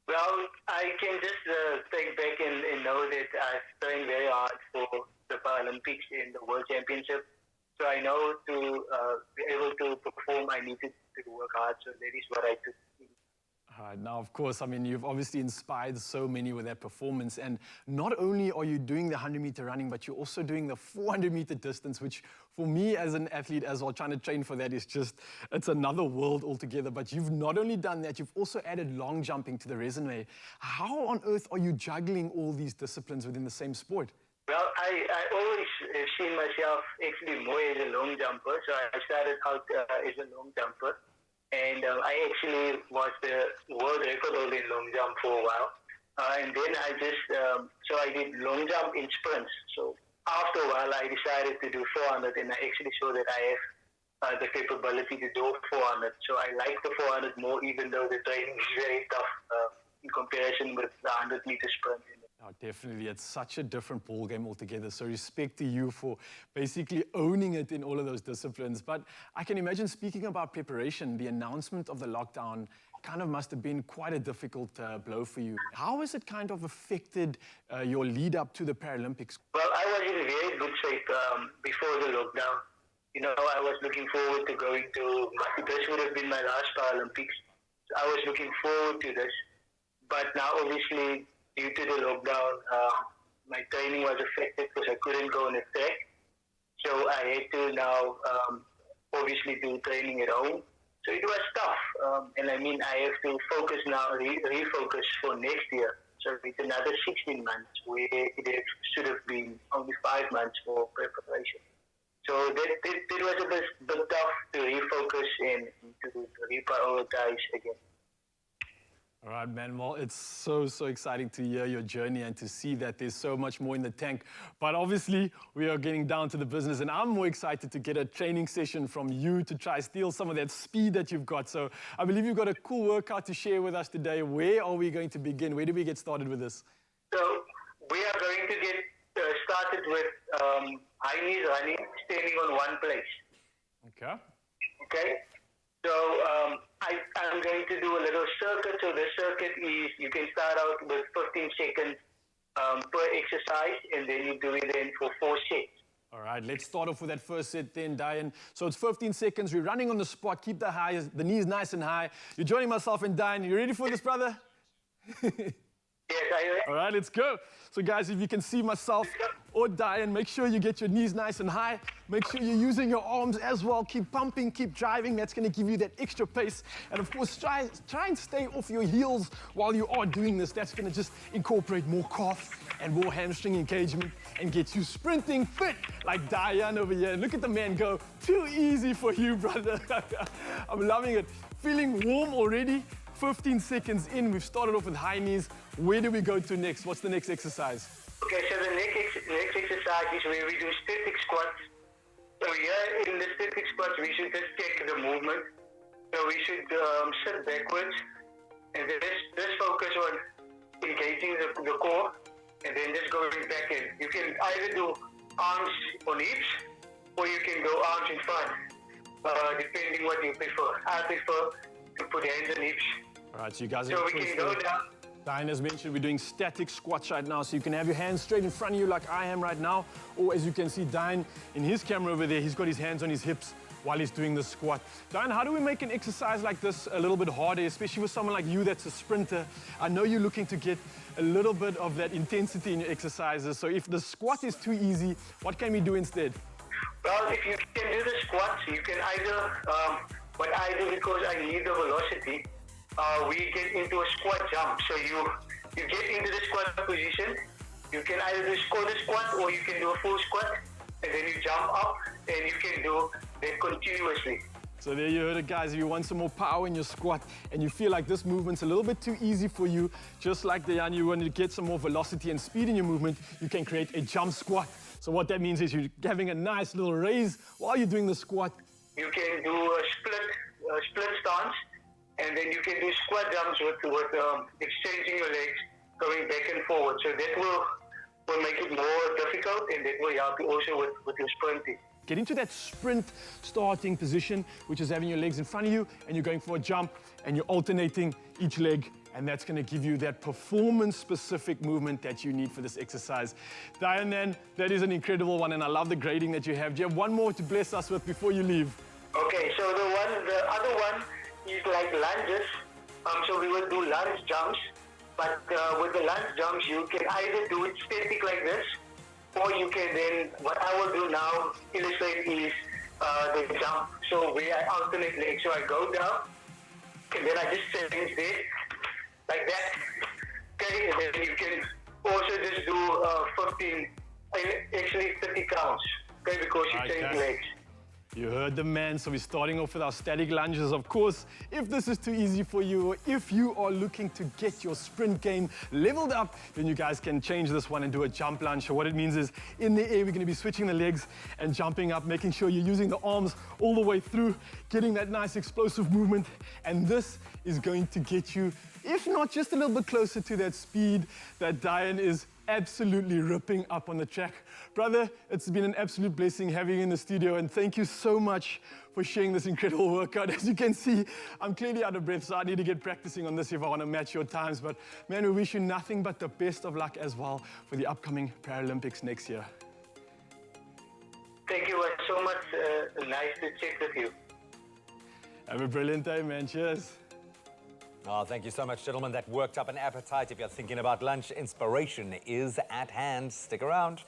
Well, I can just think back and know that I've trained very hard for the Paralympics and the World Championship. So I know to be able to perform, I needed to work hard. So that is what I took. Now, of course, I mean, you've obviously inspired so many with that performance. And not only are you doing the 100-meter running, but you're also doing the 400-meter distance, which for me as an athlete as well, trying to train for that is just, it's another world altogether. But you've not only done that, you've also added long jumping to the resume. How on earth are you juggling all these disciplines within the same sport? Well, I always have seen myself actually more as a long jumper. So I started out as a long jumper. And I actually was the world record holder in long jump for a while. And then I just, so I did long jump in sprints. So after a while, I decided to do 400, and I actually saw that I have the capability to do 400. So I like the 400 more, even though the training is very tough in comparison with the 100-meter sprint. Oh, definitely. It's such a different ball game altogether. So respect to you for basically owning it in all of those disciplines. But I can imagine, speaking about preparation, the announcement of the lockdown kind of must have been quite a difficult blow for you. How has it kind of affected your lead up to the Paralympics? Well, I was in very good shape before the lockdown. You know, I was looking forward to going to, this would have been my last Paralympics. So I was looking forward to this. But now, obviously, due to the lockdown, my training was affected because I couldn't go on a track. So I had to now obviously do training at home. So it was tough. And I mean, I have to focus now, refocus for next year. So it's another 16 months where it should have been only 5 months for preparation. So that was a bit tough to refocus and to reprioritize again. All right, man. Well, it's so exciting to hear your journey and to see that there's so much more in the tank. But obviously, we are getting down to the business, and I'm more excited to get a training session from you to try steal some of that speed that you've got. So I believe you've got a cool workout to share with us today. Where are we going to begin? Where do we get started with this? So we are going to get started with high knees running, standing on one place. Okay. Okay. So I'm going to do a little circuit. So the circuit is, you can start out with 15 seconds per exercise, and then you do it then for 4 sets. All right, let's start off with that first set then, Diane. So it's 15 seconds. We're running on the spot. Keep the knees nice and high. You're joining myself and Diane. You ready for this, brother? Yes, I am. All right, let's go. So guys, if you can see myself or Diane, make sure you get your knees nice and high. Make sure you're using your arms as well. Keep pumping, keep driving. That's going to give you that extra pace. And of course, try and stay off your heels while you are doing this. That's going to just incorporate more calf and more hamstring engagement and get you sprinting fit like Diane over here. Look at the man go. Too easy for you, brother. I'm loving it. Feeling warm already. 15 seconds in, we've started off with high knees. Where do we go to next? What's the next exercise? Okay, so the next exercise is where we do static squats. So here in the static squats, we should just check the movement. So we should sit backwards and just focus on engaging the core and then just going back in. You can either do arms on hips or you can go arms in front, depending what you prefer. I prefer to put hands on hips. All right, so you guys So we can go down. Diane has mentioned we're doing static squats right now, so you can have your hands straight in front of you like I am right now, or as you can see Diane in his camera over there, he's got his hands on his hips while he's doing the squat. Diane, how do we make an exercise like this a little bit harder, especially with someone like you that's a sprinter? I know you're looking to get a little bit of that intensity in your exercises, so if the squat is too easy, what can we do instead? Well, if you can do the squats, you can either, what I do because I need the velocity, we get into a squat jump. So you get into the squat position, you can either do the squat or you can do a full squat, and then you jump up and you can do that continuously. So there you heard it, guys. If you want some more power in your squat and you feel like this movement's a little bit too easy for you, just like Diane, you want to get some more velocity and speed in your movement, you can create a jump squat. So what that means is you're having a nice little raise while you're doing the squat. You can do a split stance, and then you can do squat jumps with exchanging your legs, going back and forward. So that will make it more difficult, and that will help you also with your sprinting. Get into that sprint starting position, which is having your legs in front of you, and you're going for a jump, and you're alternating each leg, and that's going to give you that performance-specific movement that you need for this exercise. Diane, then, that is an incredible one, and I love the grading that you have. Do you have one more to bless us with before you leave? Okay, so the other one is like lunges. So we will do lunge jumps, but with the lunge jumps, you can either do it static like this, or you can then, what I will do now, illustrate is the jump. So where I alternate legs. So I go down, and then I just change there, like that. Okay, and then you can also just do 15, actually 30 counts, okay, because you change legs. You heard the man, so we're starting off with our static lunges. Of course, if this is too easy for you, or if you are looking to get your sprint game leveled up, then you guys can change this one and do a jump lunge. So what it means is, in the air, we're gonna be switching the legs and jumping up, making sure you're using the arms all the way through, getting that nice explosive movement. And this is going to get you, if not just a little bit closer to that speed that Diane is absolutely ripping up on the track. Brother, it's been an absolute blessing having you in the studio, and thank you so much for sharing this incredible workout. As you can see, I'm clearly out of breath, so I need to get practicing on this if I want to match your times. But man, we wish you nothing but the best of luck as well for the upcoming Paralympics next year. Thank you so much. Nice to chat with you. Have a brilliant day, man. Cheers. Oh, thank you so much, gentlemen. That worked up an appetite. If you're thinking about lunch, inspiration is at hand. Stick around.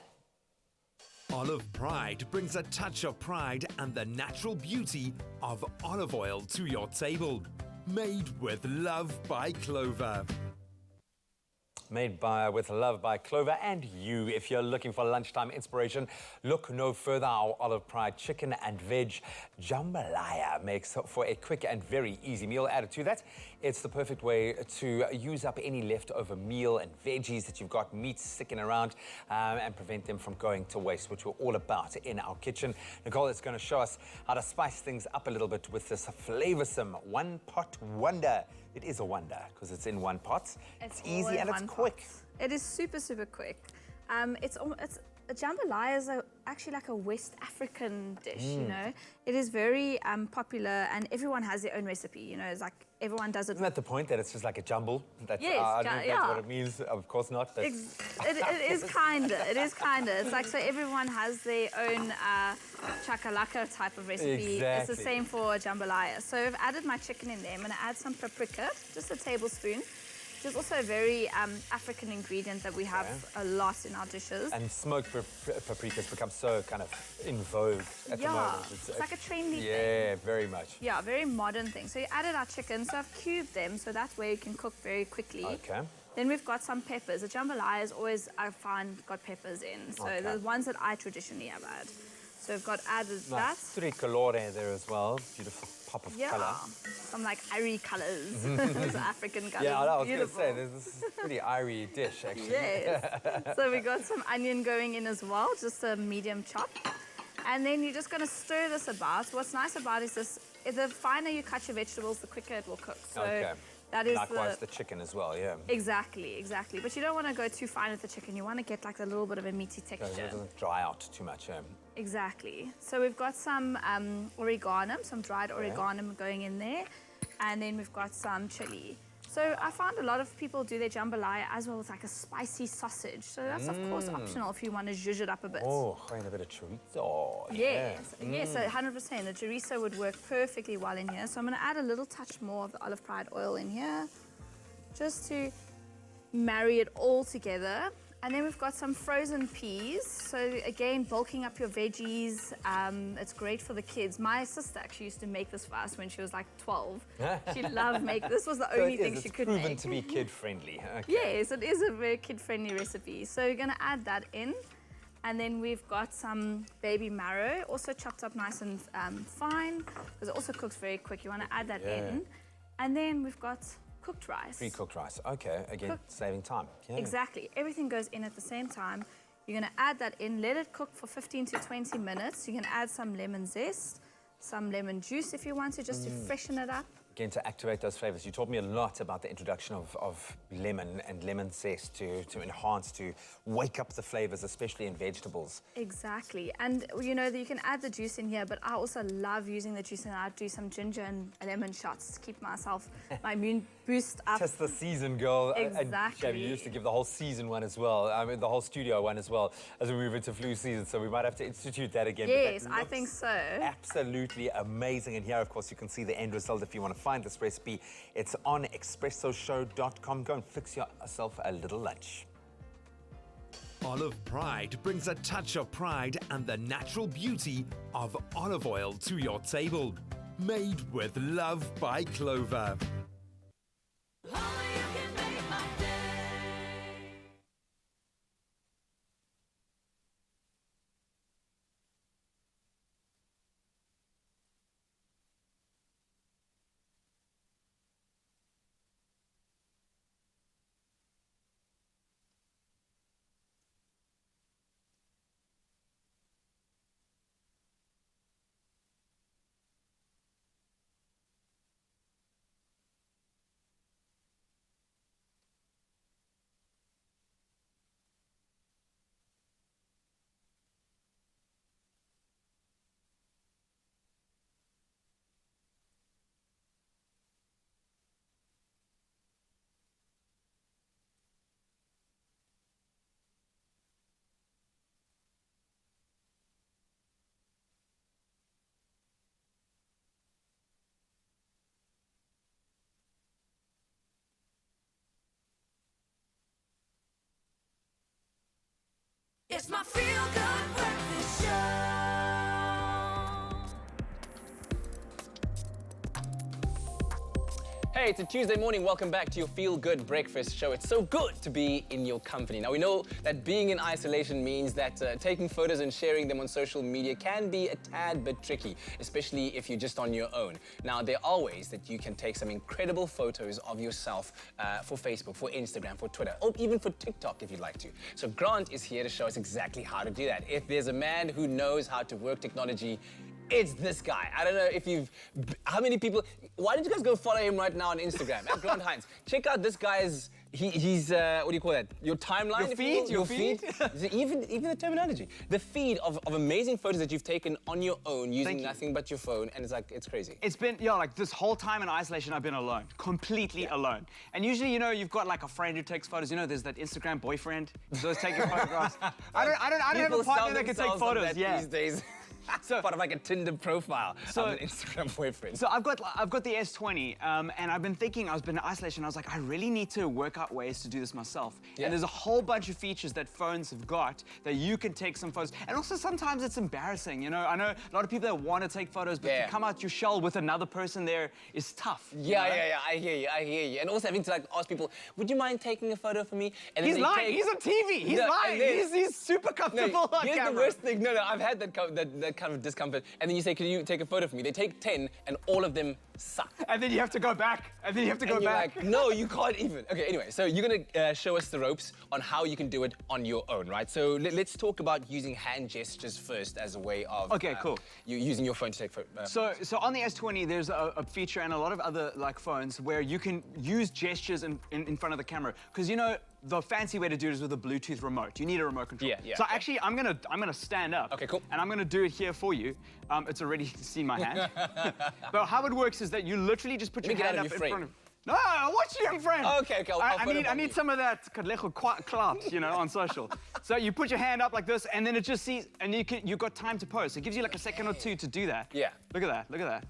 Olive Pride brings a touch of pride and the natural beauty of olive oil to your table. Made with love by Clover. Made with love by Clover and you. If you're looking for lunchtime inspiration, look no further. Our Olive Pride chicken and veg jambalaya makes for a quick and very easy meal. Added to that, it's the perfect way to use up any leftover meal and veggies that you've got, meat sticking around, and prevent them from going to waste, which we're all about in our kitchen. Nicole is going to show us how to spice things up a little bit with this Flavorsome One Pot Wonder. It is a wonder because it's in one pot. It's easy and it's quick. It is super, super quick. A jambalaya is actually like a West African dish, you know. It is very popular and everyone has their own recipe, you know. It's like everyone does it. Isn't that the point, that it's just like a jumble? That's, yes, I don't know if that's what it means. Of course not. But it is kinda. It is kinda. It's like, so everyone has their own chakalaka type of recipe. Exactly. It's the same for jambalaya. So I've added my chicken in there. I'm gonna add some paprika, just a tablespoon. Which is also a very African ingredient that we have a lot in our dishes. And smoked paprika's become so kind of in vogue at the moment. It's like a trendy thing. Yeah, very much. Yeah, very modern thing. So you added our chicken, so I've cubed them, so that way you can cook very quickly. Okay. Then we've got some peppers. The jambalaya is always, I find, got peppers in. So the ones that I traditionally have had. So we've got added that. Tricolore there as well. Beautiful pop of colour. Some like irie colours. Those African colours. Yeah, I was going to say, this is a pretty irie dish, actually. Yes. So we got some onion going in as well, just a medium chop. And then you're just going to stir this about. What's nice about it is this, the finer you cut your vegetables, the quicker it will cook. So that is likewise the chicken as well, yeah. Exactly, exactly. But you don't want to go too fine with the chicken. You want to get like a little bit of a meaty texture. It doesn't dry out too much. Exactly. So we've got some oregano, some dried oregano going in there. And then we've got some chili. So I found a lot of people do their jambalaya as well with like a spicy sausage. So that's of course optional if you want to zhuzh it up a bit. Oh, and a bit of chorizo. Yes, yes, so 100%. The chorizo would work perfectly well in here. So I'm going to add a little touch more of the olive pride oil in here, just to marry it all together. And then we've got some frozen peas. So again, bulking up your veggies. It's great for the kids. My sister actually used to make this for us when she was like 12. She loved making this. Was the only thing she could make. It's proven to be kid-friendly. Okay. Yes, it is a very kid-friendly recipe. So you're going to add that in. And then we've got some baby marrow, also chopped up nice and fine, because it also cooks very quick. You want to add that in. And then we've got cooked rice. Pre-cooked rice. Okay, again, saving time. Yeah. Exactly. Everything goes in at the same time. You're going to add that in, let it cook for 15 to 20 minutes. You can add some lemon zest, some lemon juice if you want to, just to freshen it up. Again, to activate those flavors. You taught me a lot about the introduction of lemon and lemon zest to enhance, to wake up the flavors, especially in vegetables. Exactly. And you know that you can add the juice in here, but I also love using the juice, and I do some ginger and lemon shots to keep myself, my immune boost up. Just the season, girl. Exactly. And Jamie, you used to give the whole season one as well. I mean, the whole studio one as well, as we move into flu season. So we might have to institute that again. Yes, I think so. Absolutely amazing. And here, of course, you can see the end result if you want to find this recipe. It's on expressoshow.com. Go and fix yourself a little lunch. Olive Pride brings a touch of pride and the natural beauty of olive oil to your table. Made with love by Clover. It's my feel-good breakfast show. Hey, it's a Tuesday morning. Welcome back to your Feel Good Breakfast Show. It's so good to be in your company. Now, we know that being in isolation means that taking photos and sharing them on social media can be a tad bit tricky, especially if you're just on your own. Now, there are ways that you can take some incredible photos of yourself for Facebook, for Instagram, for Twitter, or even for TikTok if you'd like to. So Grant is here to show us exactly how to do that. If there's a man who knows how to work technology, it's this guy. I don't know if you've... How many people... Why don't you guys go follow him right now on Instagram, at Grant Hines. Check out this guy's... He's what do you call that? Your timeline? Your feed? Even the terminology. The feed of amazing photos that you've taken on your own using nothing but your phone, and it's crazy. It's been, like this whole time in isolation, I've been alone, completely alone. And usually, you've got like a friend who takes photos. There's that Instagram boyfriend who's always taking photographs. I don't have a partner that can take photos. These days. So part of like a Tinder profile of an Instagram boyfriend. So I've got the S20, and I've been thinking, I've been in isolation, I was like, I really need to work out ways to do this myself. And there's a whole bunch of features that phones have got that you can take some photos. And also sometimes it's embarrassing, I know a lot of people that want to take photos, but to come out your shell with another person there is tough. Yeah, I hear you. And also having to ask people, would you mind taking a photo for me? And he's lying, he's on TV, he's lying, he's super comfortable on here's camera. The worst thing, I've had that kind of discomfort, and then you say, can you take a photo for me? They take 10, and all of them suck. And then you have to go back, and you're like, no, you can't even. Okay, anyway, so you're gonna show us the ropes on how you can do it on your own, right? So let's talk about using hand gestures first as a way of cool. You using your phone to take photos. So on the S20, there's a feature and a lot of other phones where you can use gestures in front of the camera, because the fancy way to do it is with a Bluetooth remote. You need a remote control. Yeah. So actually, I'm gonna stand up. Okay, cool. And I'm gonna do it here for you. It's already seen my hand. But how it works is that you literally just put your hand up in front of. No, watch your friend. Okay, I need some of that clout, on social. So you put your hand up like this, and then it just sees, and you've got time to pose. It gives you like a second or two to do that. Yeah. Look at that.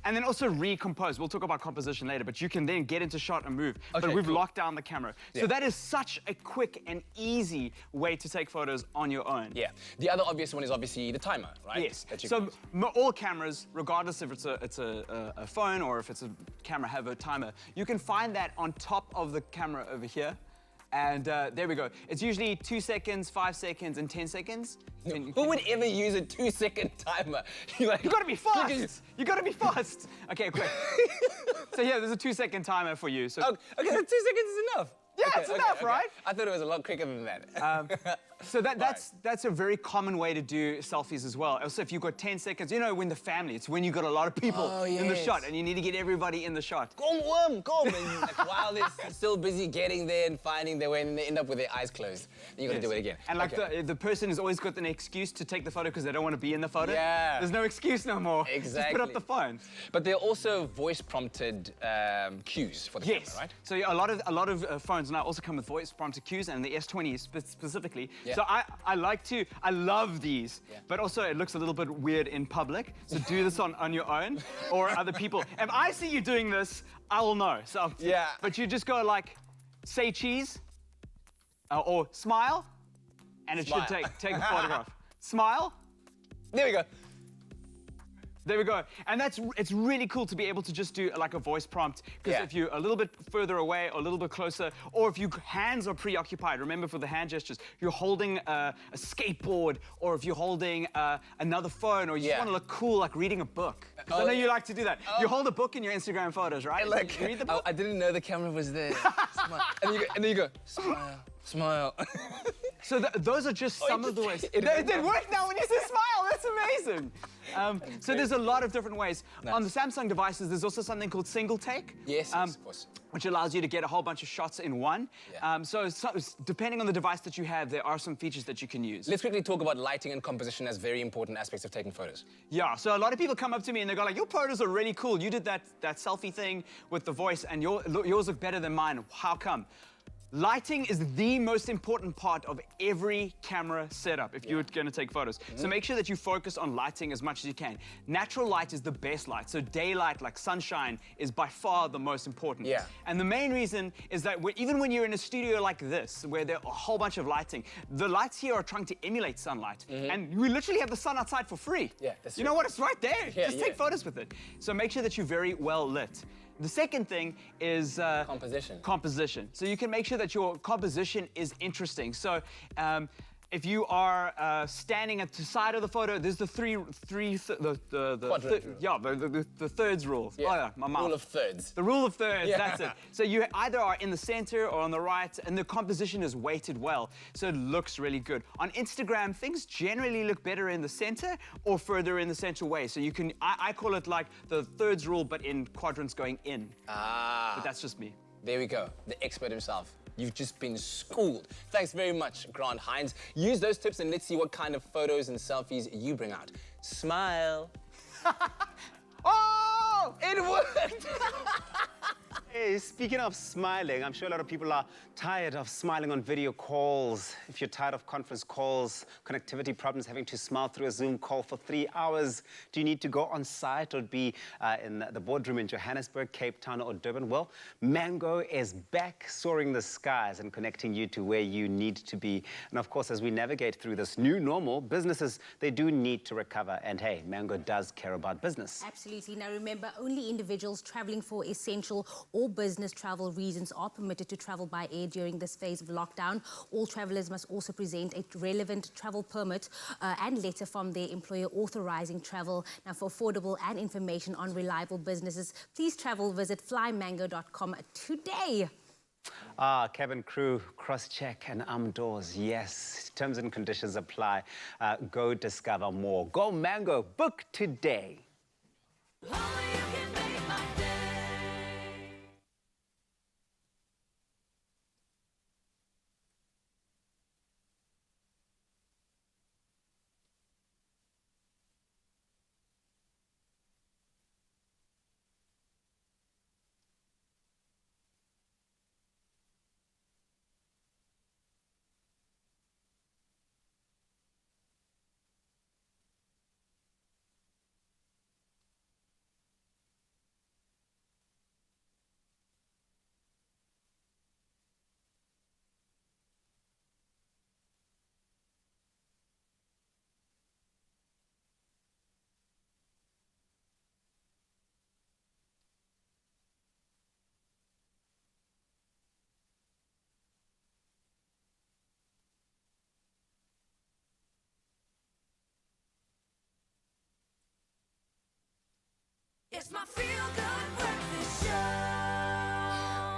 and then also recompose. We'll talk about composition later, but you can then get into shot and move. Okay, but we've cool. locked down the camera. Yeah. So that is such a quick and easy way to take photos on your own. Yeah. The other obvious one is obviously the timer, right? Yes. That you So can- all cameras, regardless if it's a phone or if it's a camera, have a timer. You can find that on top of the camera over here. And there we go. It's usually 2 seconds, 5 seconds, and 10 seconds. Who would ever use a 2-second timer? You gotta be fast. You gotta be fast. Okay, quick. So yeah, there's a 2-second timer for you. So okay, 2 seconds is enough. Yeah, Okay, it's enough, right? I thought it was a lot quicker than that. So that's a very common way to do selfies as well. Also, if you've got 10 seconds, you know, when the family, it's when you've got a lot of people in the yes. shot and you need to get everybody in the shot. Come. And like, while they're still busy getting there and finding their way, and they end up with their eyes closed. Then you got to do it again. And like the person has always got an excuse to take the photo because they don't want to be in the photo. Yeah. There's no excuse no more. Exactly. Just put up the phone. But there are also voice-prompted cues for the camera, right? So a lot of phones now also come with voice-prompted cues, and the S20 specifically. Yeah. So I love these, but also it looks a little bit weird in public. So do this on your own or other people. If I see you doing this, I will know. So yeah. But you just go like, say cheese, or smile, and it should take a photograph. Smile. There we go. There we go. And it's really cool to be able to just do like a voice prompt, because if you're a little bit further away or a little bit closer, or if your hands are preoccupied, remember for the hand gestures, you're holding a skateboard, or if you're holding another phone, or you just want to look cool like reading a book. 'Cause I know you like to do that. You hold a book in your Instagram photos, right? Like, you read the book? I didn't know the camera was there. Smile. And then you go, smile, smile. So those are just some of the ways. It did work now when you said smile. That's amazing. So there's a lot of different ways. Nice. On the Samsung devices, there's also something called single take. Yes, of course. Which allows you to get a whole bunch of shots in one. Yeah. So depending on the device that you have, there are some features that you can use. Let's quickly talk about lighting and composition as very important aspects of taking photos. Yeah, so a lot of people come up to me and they go like, your photos are really cool. You did that selfie thing with the voice and yours look better than mine. How come? Lighting is the most important part of every camera setup if you're going to take photos. So make sure that you focus on lighting as much as you can. Natural light is the best light. So daylight, like sunshine, is by far the most important. Yeah. And the main reason is that even when you're in a studio like this, where there are a whole bunch of lighting, the lights here are trying to emulate sunlight. And we literally have the sun outside for free. Yeah, that's You know what? It's right there. Yeah, Just take photos with it. So make sure that you're very well lit. The second thing is composition. So you can make sure that your composition is interesting. So if you are standing at the side of the photo, there's the the thirds rule. Yeah. Oh, yeah, my mouth. Rule of thirds. The rule of thirds, Yeah. that's it. So you either are in the center or on the right, and the composition is weighted well, so it looks really good. On Instagram, things generally look better in the center or further in the central way. So you can, I call it like the thirds rule, but in quadrants going in. But that's just me. There we go, the expert himself. You've just been schooled. Thanks very much, Grant Hines. Use those tips and let's see what kind of photos and selfies you bring out. Smile. Oh, it worked. Hey, speaking of smiling, I'm sure a lot of people are tired of smiling on video calls. If you're tired of conference calls, connectivity problems, having to smile through a Zoom call for 3 hours, do you need to go on site or be in the boardroom in Johannesburg, Cape Town, or Durban? Well, Mango is back soaring the skies and connecting you to where you need to be. And of course, as we navigate through this new normal, businesses, they do need to recover. And hey, Mango does care about business. Absolutely. Now remember, only individuals traveling for essential or business travel reasons are permitted to travel by air during this phase of lockdown. All travelers must also present a relevant travel permit and letter from their employer authorizing travel. Now, for affordable and information on reliable businesses, please visit flymango.com today. Cabin crew, cross-check and doors. Yes, terms and conditions apply. Go discover more. Go Mango, book today. It's my feel-good breakfast show.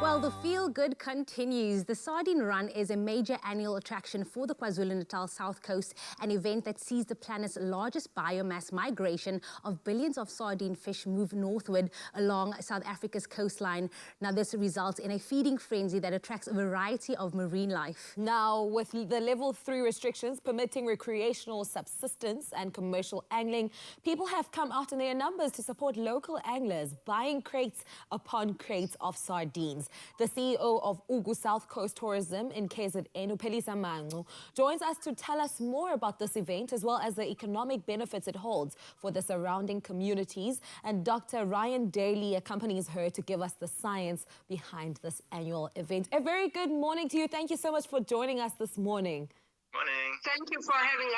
Well, the feel good continues. The Sardine Run is a major annual attraction for the KwaZulu-Natal South Coast, an event that sees the planet's largest biomass migration of billions of sardine fish move northward along South Africa's coastline. Now, this results in a feeding frenzy that attracts a variety of marine life. Now, with the level 3 restrictions permitting recreational subsistence and commercial angling, people have come out in their numbers to support local anglers, buying crates upon crates of sardines. The CEO of Ugu South Coast Tourism in KZN, Uphelisa Mancu, joins us to tell us more about this event as well as the economic benefits it holds for the surrounding communities. And Dr. Ryan Daly accompanies her to give us the science behind this annual event. A very good morning to you. Thank you so much for joining us this morning. Morning. Thank you for having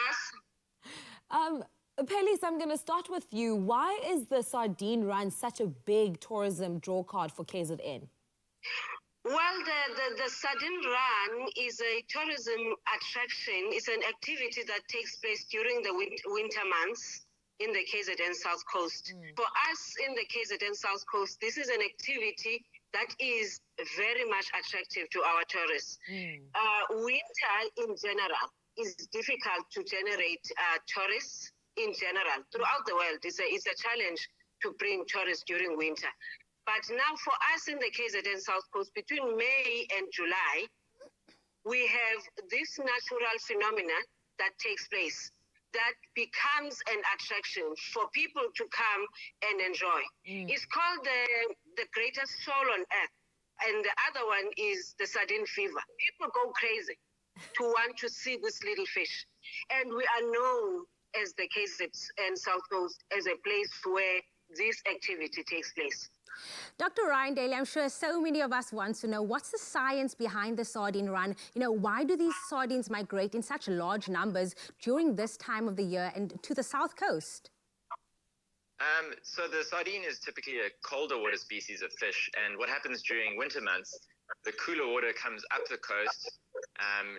us. Uphelisa, I'm going to start with you. Why is the Sardine Run such a big tourism draw card for KZN? Well, the Sardine Run is a tourism attraction. It's an activity that takes place during the winter months in the KZN South Coast. For us in the KZN South Coast, this is an activity that is very much attractive to our tourists. Winter in general is difficult to generate tourists in general. Throughout the world, it's a challenge to bring tourists during winter. But now for us in the KZN South Coast, between May and July, we have this natural phenomena that takes place that becomes an attraction for people to come and enjoy. It's called the greatest shoal on earth. And the other one is the sardine fever. People go crazy to want to see this little fish. And we are known as the KZN South Coast as a place where this activity takes place. Dr. Ryan Daly, I'm sure so many of us want to know, what's the science behind the Sardine Run? You know, why do these sardines migrate in such large numbers during this time of the year and to the South Coast? So the sardine is typically a colder water species of fish, and what happens during winter months, the cooler water comes up the coast,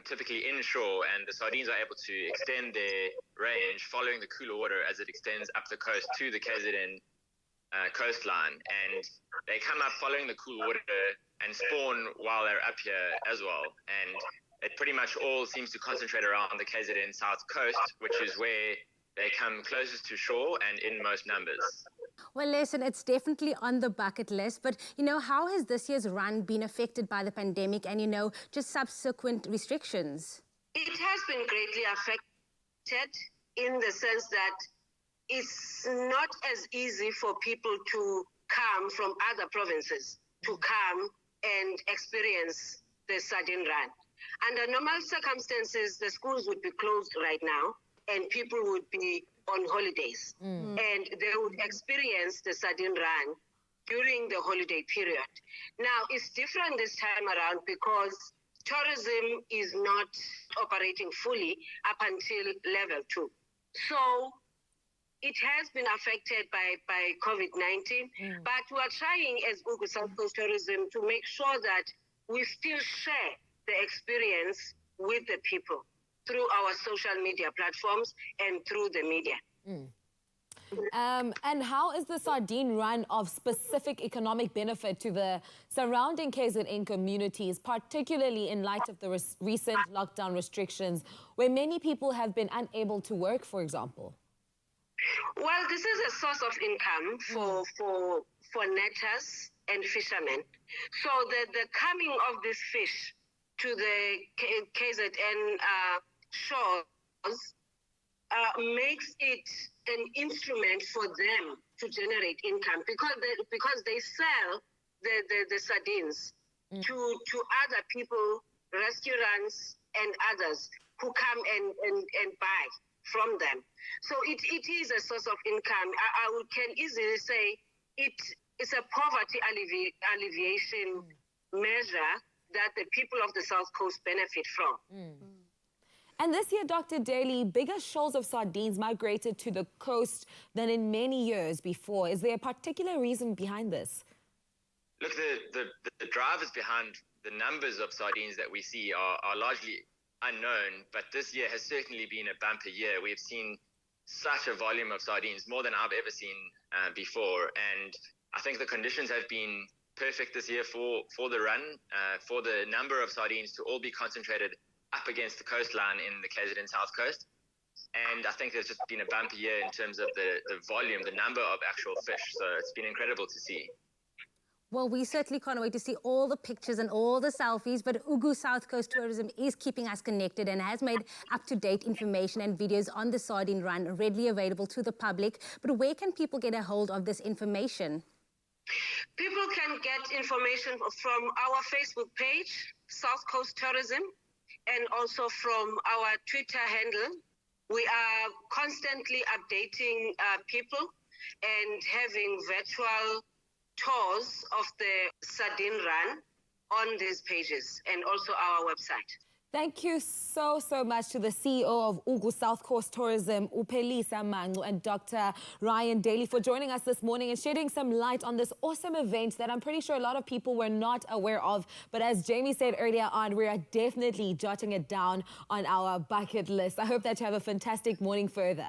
typically inshore, and the sardines are able to extend their range following the cooler water as it extends up the coast to the KZN coastline, and they come up following the cool water and spawn while they're up here as well. And it pretty much all seems to concentrate around the KZN South Coast, which is where they come closest to shore and in most numbers. Well, listen, it's definitely on the bucket list, but, you know, how has this year's run been affected by the pandemic and, you know, just subsequent restrictions? It has been greatly affected in the sense that it's not as easy for people to come from other provinces to come and experience the Sardine Run. Under normal circumstances, the schools would be closed right now and people would be on holidays. And they would experience the Sardine Run during the holiday period. Now, it's different this time around because tourism is not operating fully up until level 2. So it has been affected by COVID-19, but we are trying as Ugu South Coast Tourism to make sure that we still share the experience with the people through our social media platforms and through the media. And how is the Sardine Run of specific economic benefit to the surrounding KZN communities, particularly in light of the recent lockdown restrictions, where many people have been unable to work, for example? Well, this is a source of income for netters and fishermen. So the coming of this fish to the KZN shores makes it an instrument for them to generate income because they sell the sardines to other people, restaurants and others who come and buy from them. So it is a source of income. I can easily say it's a poverty alleviation measure that the people of the South Coast benefit from. And this year, Dr. Daly, bigger shoals of sardines migrated to the coast than in many years before. Is there a particular reason behind this? Look, the drivers behind the numbers of sardines that we see are largely unknown, but this year has certainly been a bumper year. We've seen such a volume of sardines, more than I've ever seen before. And I think the conditions have been perfect this year for the run, for the number of sardines to all be concentrated up against the coastline in the KZN South Coast. And I think there's just been a bumpy year in terms of the volume, the number of actual fish. So it's been incredible to see. Well, we certainly can't wait to see all the pictures and all the selfies, but Ugu South Coast Tourism is keeping us connected and has made up-to-date information and videos on the Sardine Run readily available to the public. But where can people get a hold of this information? People can get information from our Facebook page, South Coast Tourism, and also from our Twitter handle. We are constantly updating people and having virtual tours of the Sardine Run on these pages and also our website. Thank you so much to the CEO of Ugu South Coast Tourism, Upelisa Mangu, and Dr. Ryan Daly for joining us this morning and shedding some light on this awesome event that I'm pretty sure a lot of people were not aware of. But as Jamie said earlier on, we are definitely jotting it down on our bucket list. I hope that you have a fantastic morning further.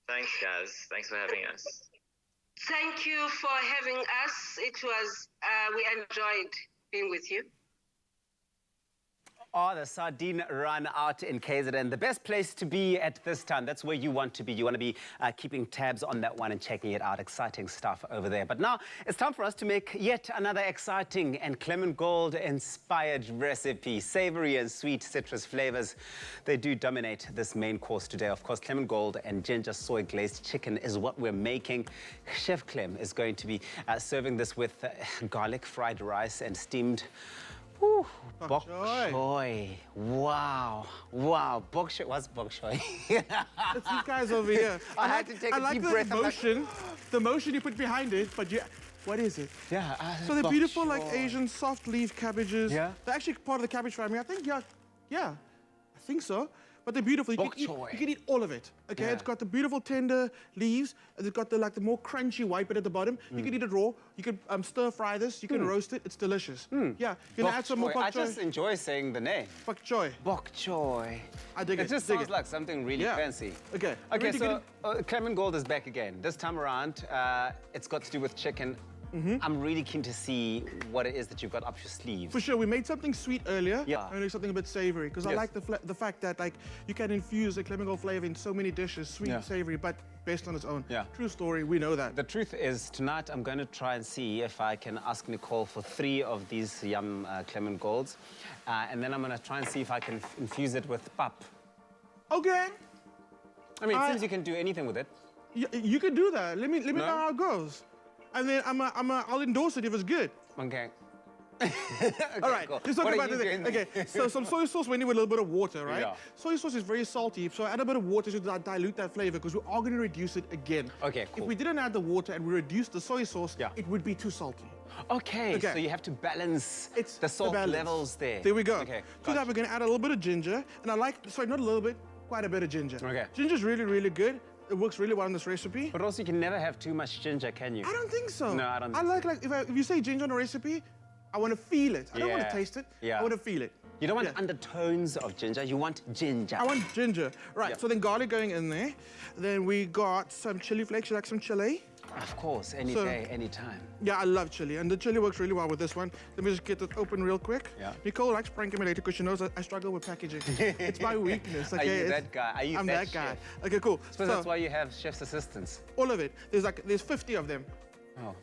Thanks, guys. Thanks for having us. Thank you for having us. It was, we enjoyed being with you. Oh, the Sardine Run out in KZN. The best place to be at this time. That's where you want to be. You want to be keeping tabs on that one and checking it out. Exciting stuff over there. But now it's time for us to make yet another exciting and Clement Gold inspired recipe. Savory and sweet citrus flavors. They do dominate this main course today. Of course, Clement Gold and ginger soy glazed chicken is what we're making. Chef Clem is going to be serving this with garlic fried rice and steamed bok choy. Wow. Wow. Bok choy. What's bok choy? It's these guys over here. I had to take a deep breath. The motion you put behind it, but what is it? Yeah. So they're beautiful, like Asian soft leaf cabbages. Yeah. They're actually part of the cabbage family. I think, yeah, I think so. But they're beautiful. You can eat all of it. Okay, it's got the beautiful tender leaves. It's got the more crunchy white bit at the bottom. You can eat it raw. You can stir fry this. You can roast it. It's delicious. Yeah, you can add some more bok choy. I just enjoy saying the name. Bok choy. Bok choy. I dig it. It just sounds like something really fancy. Okay. Okay, so Clement Gold is back again. This time around, it's got to do with chicken. I'm really keen to see what it is that you've got up your sleeve. For sure, we made something sweet earlier. Yeah. And something a bit savory because I like the fact that you can infuse the Clement Gold flavor in so many dishes, sweet, savory, but based on its own. Yeah. True story, we know that. The truth is, tonight I'm going to try and see if I can ask Nicole for 3 of these yum Clement Golds, and then I'm going to try and see if I can infuse it with pap. Okay. I mean, it seems you can do anything with it. You can do that. Let me know how it goes. And then I'll endorse it if it's good. Okay. All right, cool. let's talk about it. Okay, so some soy sauce went in with a little bit of water, right? Yeah. Soy sauce is very salty, so add a bit of water to dilute that flavor because we are going to reduce it again. Okay, cool. If we didn't add the water and we reduced the soy sauce, it would be too salty. Okay, so you have to balance the salt levels there. There we go. Okay, to that, we're going to add a little bit of ginger. And sorry, not a little bit, quite a bit of ginger. Okay. Ginger's really, really good. It works really well in this recipe. But also, you can never have too much ginger, can you? I don't think so. No, I don't think if you say ginger on a recipe, I want to feel it. I don't want to taste it. I want to feel it. You don't want undertones of ginger. You want ginger. I want ginger. Right, so then garlic going in there. Then we got some chili flakes. You like some chili? Of course, any day, any time. Yeah, I love chili, and the chili works really well with this one. Let me just get it open real quick. Yeah. Nicole likes pranking me later because she knows that I struggle with packaging. It's my weakness. Okay? Are you that guy? I'm that guy. Okay, cool. So that's why you have chef's assistants. All of it. There's 50 of them. Oh.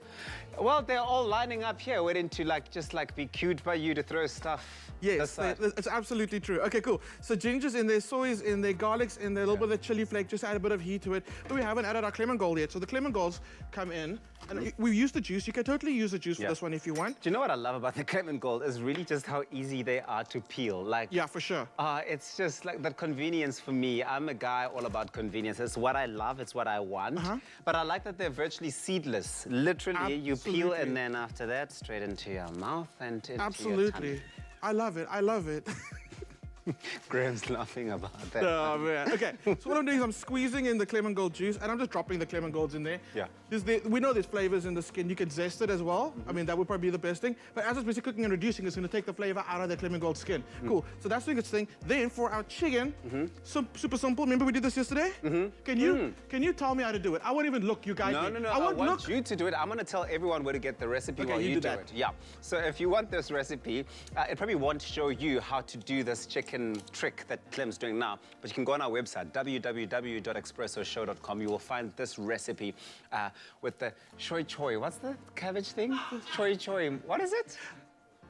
Well, they're all lining up here, waiting to just be cued by you to throw stuff. Yes, it's absolutely true. Okay, cool. So ginger's in there, soy's in there, garlic's in there, a little bit of chili flake, just add a bit of heat to it. But we haven't added our Clement Gold yet. So the Clement Golds come in, and we've used the juice. You can totally use the juice for this one if you want. Do you know what I love about the Clement Gold is really just how easy they are to peel. Yeah, for sure. It's just that convenience for me. I'm a guy all about convenience. It's what I love, it's what I want. But I like that they're virtually seedless. Literally, you peel and then after that, straight into your mouth and into your tongue. I love it. I love it. Graham's laughing about that. Oh, man. Okay, so what I'm doing is I'm squeezing in the Clement Gold juice, and I'm just dropping the Clement Golds in there. Yeah. We know there's flavors in the skin. You can zest it as well. I mean, that would probably be the best thing. But as it's busy cooking and reducing, it's going to take the flavor out of the Clement Gold skin. Cool. So that's doing its thing. Then for our chicken, super simple. Remember we did this yesterday? Can you tell me how to do it? I won't even look. You guide me. No. I want you to do it. I'm going to tell everyone where to get the recipe while you do it. Yeah. So if you want this recipe, it probably won't show you how to do this chicken trick that Clem's doing now, but you can go on our website, www.expressoshow.com. You will find this recipe with the choy choy. What's the cabbage thing? Choy choy. What is it?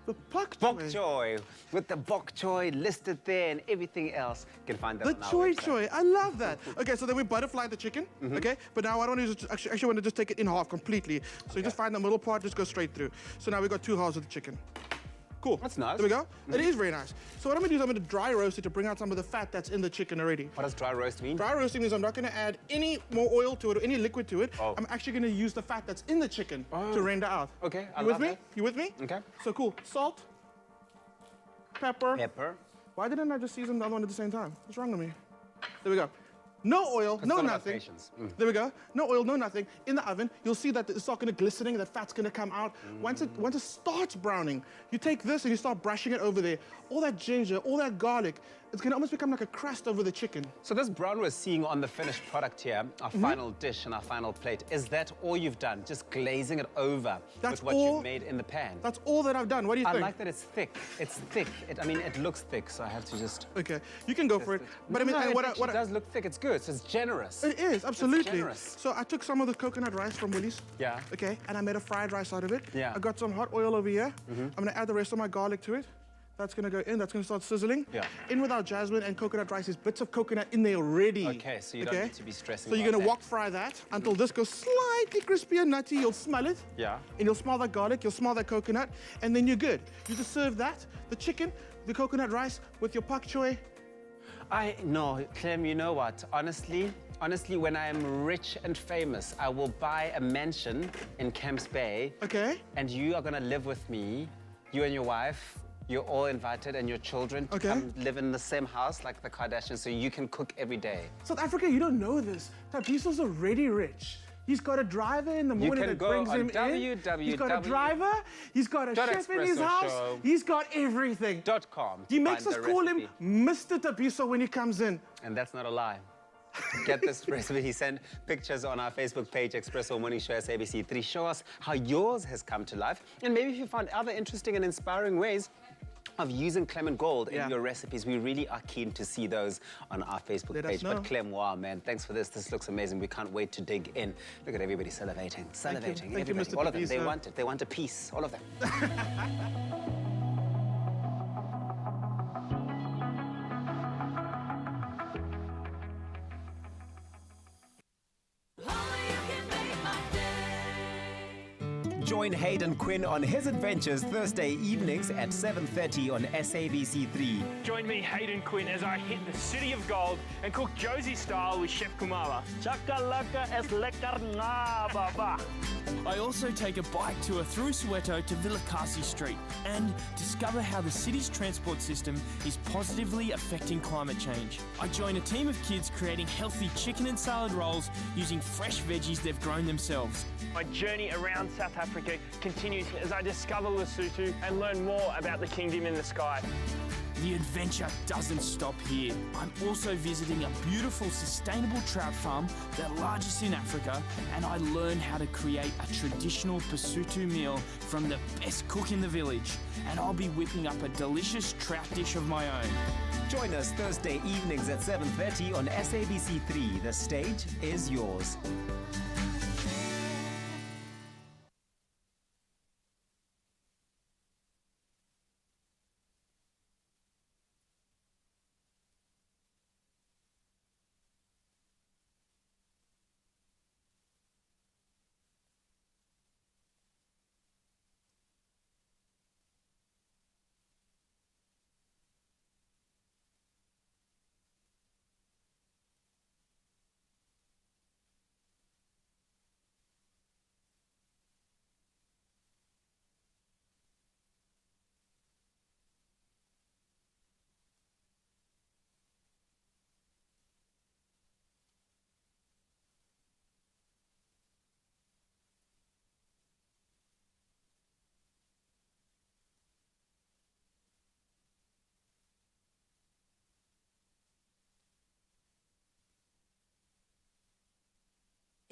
The bok choy. With the bok choy listed there and everything else. You can find that on our choy website. choy. I love that. Okay, so then we butterfly the chicken. Okay, but now I don't want to actually want to just take it in half completely. So you just find the middle part, just go straight through. So now we've got 2 halves of the chicken. Cool. That's nice. There we go. It is very nice. So what I'm going to do is I'm going to dry roast it to bring out some of the fat that's in the chicken already. What does dry roast mean? Dry roasting means I'm not going to add any more oil to it or any liquid to it. I'm actually going to use the fat that's in the chicken to render out. Okay, You with me? You with me? Okay. So cool. Salt. Pepper. Pepper. Why didn't I just season the other one at the same time? What's wrong with me? There we go. No oil, no nothing. There we go. No oil, no nothing. In the oven, you'll see that it's not going to glistening, that fat's going to come out. Once it starts browning, you take this and you start brushing it over there. All that ginger, all that garlic, it's going to almost become like a crust over the chicken. So this brown we're seeing on the finished product here, our final dish and our final plate, is that all you've done? Just glazing it over with what you've made in the pan? That's all that I've done. What do you think? I like that it's thick. It's thick. I mean, it looks thick, so I have to just... Okay, you can go for it. But I mean, it does look thick. It's good. So it's generous. It is, absolutely. It's generous. So I took some of the coconut rice from Willie's. Yeah. Okay, and I made a fried rice out of it. Yeah. I got some hot oil over here. I'm going to add the rest of my garlic to it. That's going to go in. That's going to start sizzling. Yeah. In with our jasmine and coconut rice. There's bits of coconut in there already. Okay, so you don't need to be stressing So you're about going to that. wok fry that until this goes slightly crispy and nutty. You'll smell it. Yeah. And you'll smell that garlic. You'll smell that coconut. And then you're good. You just serve that, the chicken, the coconut rice with your pak choy. No, Clem, you know what? Honestly, when I am rich and famous, I will buy a mansion in Camps Bay. Okay. And you are going to live with me, you and your wife. You're all invited and your children to come live in the same house like the Kardashians so you can cook every day. South Africa, you don't know this. Tabiso's already rich. He's got a driver in the morning that brings him in. He's got a driver. He's got a chef in his house. He's got everything. .com. He makes us call him Mr. Tabiso when he comes in. And that's not a lie. Get this recipe. He sent pictures on our Facebook page, Expresso Morning Show SABC3. Show us how yours has come to life. And maybe if you found other interesting and inspiring ways of using Clement Gold in your recipes, we really are keen to see those on our Facebook page. But Clem, wow, man, thanks for this. This looks amazing. We can't wait to dig in. Look at everybody salivating. Thank you, Everybody. Mr. All of them. They Tabiso. want it. They want a piece. All of them. Join Hayden Quinn on his adventures Thursday evenings at 7:30 on SABC3. Join me, Hayden Quinn, as I hit the City of Gold and cook Josie style with Chef Kumala. Chakalaka es lekker na, baba. I also take a bike tour through Soweto to Vilakasi Street and discover how the city's transport system is positively affecting climate change. I join a team of kids creating healthy chicken and salad rolls using fresh veggies they've grown themselves. My journey around South Africa continues as I discover Lesotho and learn more about the kingdom in the sky. The adventure doesn't stop here. I'm also visiting a beautiful sustainable trout farm, the largest in Africa, and I learn how to create a traditional Basotho meal from the best cook in the village. And I'll be whipping up a delicious trout dish of my own. Join us Thursday evenings at 7:30 on SABC3. The stage is yours.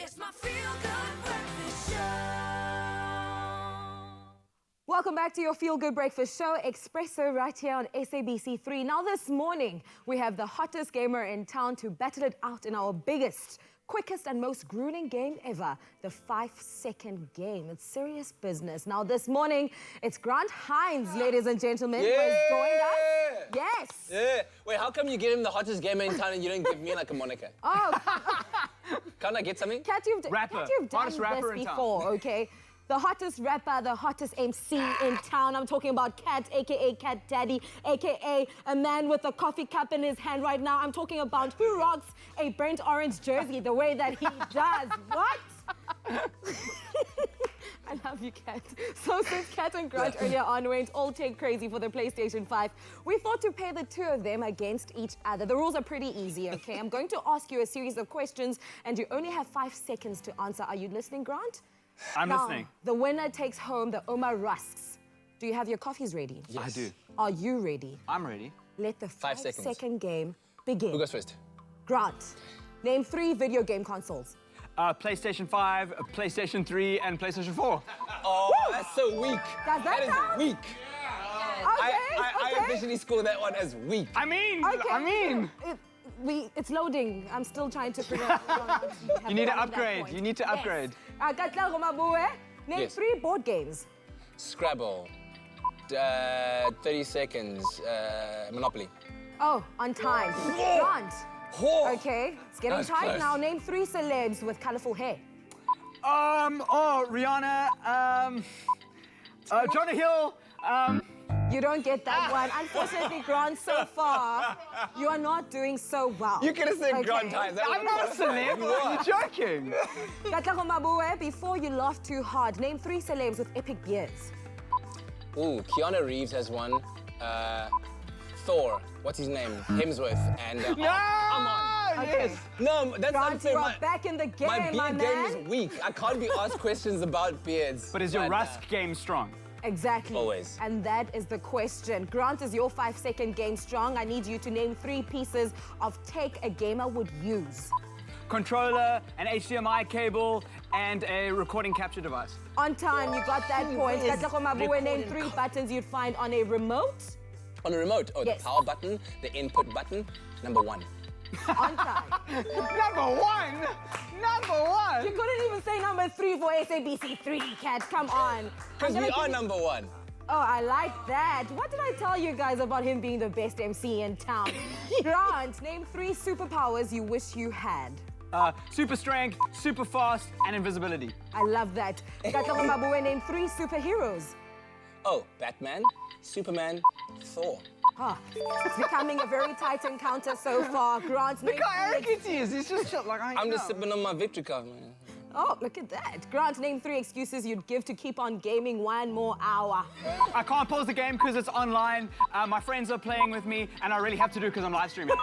It's my feel-good breakfast show. Welcome back to your Feel Good Breakfast Show, Expresso, right here on SABC3. Now this morning, we have the hottest gamer in town to battle it out in our biggest, quickest and most grueling game ever, the 5-second game. It's serious business. Now this morning, it's Grant Hines, ladies and gentlemen, who has joined us. Yes. Yeah. Wait, how come you give him the hottest gamer in town and you don't give me like a moniker? Oh. Can't I get something? Kat, you've done this before, okay? The hottest rapper, the hottest MC in town. I'm talking about Kat, a.k.a. Cat Daddy, a.k.a. a man with a coffee cup in his hand right now. I'm talking about who rocks a burnt orange jersey the way that he does. What? I love you, Kat. So since Kat and Grant earlier on went all take crazy for the PlayStation 5, we thought to pair the two of them against each other. The rules are pretty easy, okay? I'm going to ask you a series of questions, and you only have 5 seconds to answer. Are you listening, Grant? I'm now, listening. The winner takes home the Omar Rusks. Do you have your coffees ready? Yes. I do. Are you ready? I'm ready. Let the 5 seconds. 5-second game begin. Who goes first? Grant, name 3 video game consoles. PlayStation 5, PlayStation 3, and PlayStation 4. Oh, that's so weak. Does that sound? Is weak. Okay, I officially score that one as weak. It's loading. I'm still trying to figure out. You need to upgrade. You need to upgrade. Name Yes. 3 board games. Scrabble. 30 seconds. Monopoly. Oh, on time. Grant. Okay, it's getting That's tight close. now. Name 3 celebs with colourful hair. Rihanna, Jonah Hill, You don't get that one. Unfortunately, Grant, so far, you are not doing so well. You could have said Grant Hines. I'm not a celeb. Are you joking? Katlego Mabue, before you laugh too hard, name 3 celebs with epic beards. Ooh, Keanu Reeves has one. Thor. What's his name? Hemsworth. And No! come on. Okay. No, that's Grant, unfair. you are back in the game, my my beard game man. is weak. I can't be asked questions about beards. But is your Rusk game strong? Exactly. Always. And that is the question. Grant, is your 5-second game strong? I need you to name 3 pieces of tech a gamer would use. Controller, an HDMI cable, and a recording capture device. On time, you got that point. Yes. Katlego Mabue, name 3 buttons you'd find on a remote. On the remote? Oh, Yes. the power button, the input button, number 1. On time. Number 1? Number 1? You couldn't even say number 3 for SABC3, Kat. Come on. Because we are number 1. Oh, I like that. What did I tell you guys about him being the best MC in town? Grant, name 3 superpowers you wish you had. Super strength, super fast, and invisibility. I love that. Katlego Mabue, name 3 superheroes. Oh, Batman, Superman, Thor. It's becoming a very tight encounter so far. Grant, name Look how arrogant he is. He's just like, I'm just sipping on my victory cup, man. Oh, look at that. Grant, name 3 excuses you'd give to keep on gaming 1 more hour. I can't pause the game because it's online. My friends are playing with me, and I really have to do it because I'm live streaming.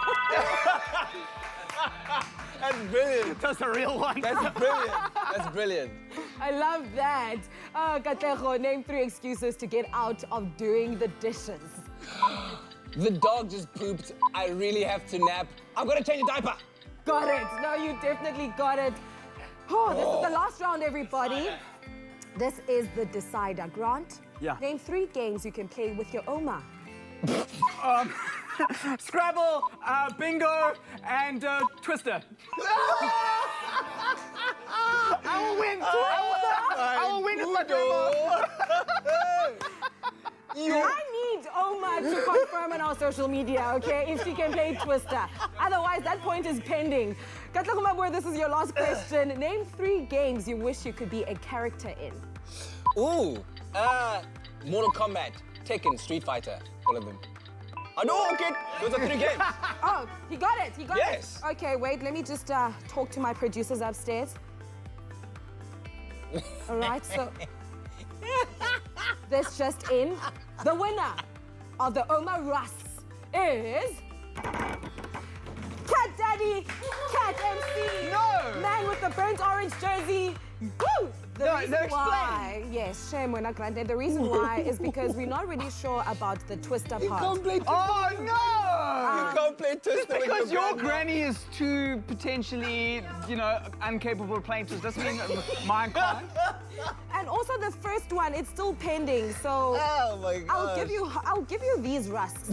That's brilliant. That's a real one. That's brilliant. That's brilliant. I love that. Katlego, name 3 excuses to get out of doing the dishes. The dog just pooped. I really have to nap. I'm gonna change a diaper. Got it. No, you definitely got it. Oh, this is the last round, everybody. This is the decider. Grant, name 3 games you can play with your Oma. Scrabble, bingo, and Twister. I will win. I will win with my I need Oma to confirm on our social media, okay, if she can play Twister. Otherwise, that point is pending. Katlego Mabue, this is your last question. Name 3 games you wish you could be a character in. Ooh, Mortal Kombat, Tekken, Street Fighter, all of them. I know, okay. Those are 3 games. Oh, he got it. He got Yes. it. Okay, wait. Let me just talk to my producers upstairs. All right, so this just in. The winner of the Oma Rusks is Cat Daddy, Cat MC. No. Man with the burnt orange jersey. Woo! The reason why, yes, shame when I granted. The reason why is because we're not really sure about the twister part. can't play twister. Oh, no! You can't play twister with Because your your grandma. granny is too potentially, incapable of playing twist doesn't mean mine can't. And also the first one, it's still pending, so Oh my gosh. I'll give you these rusks.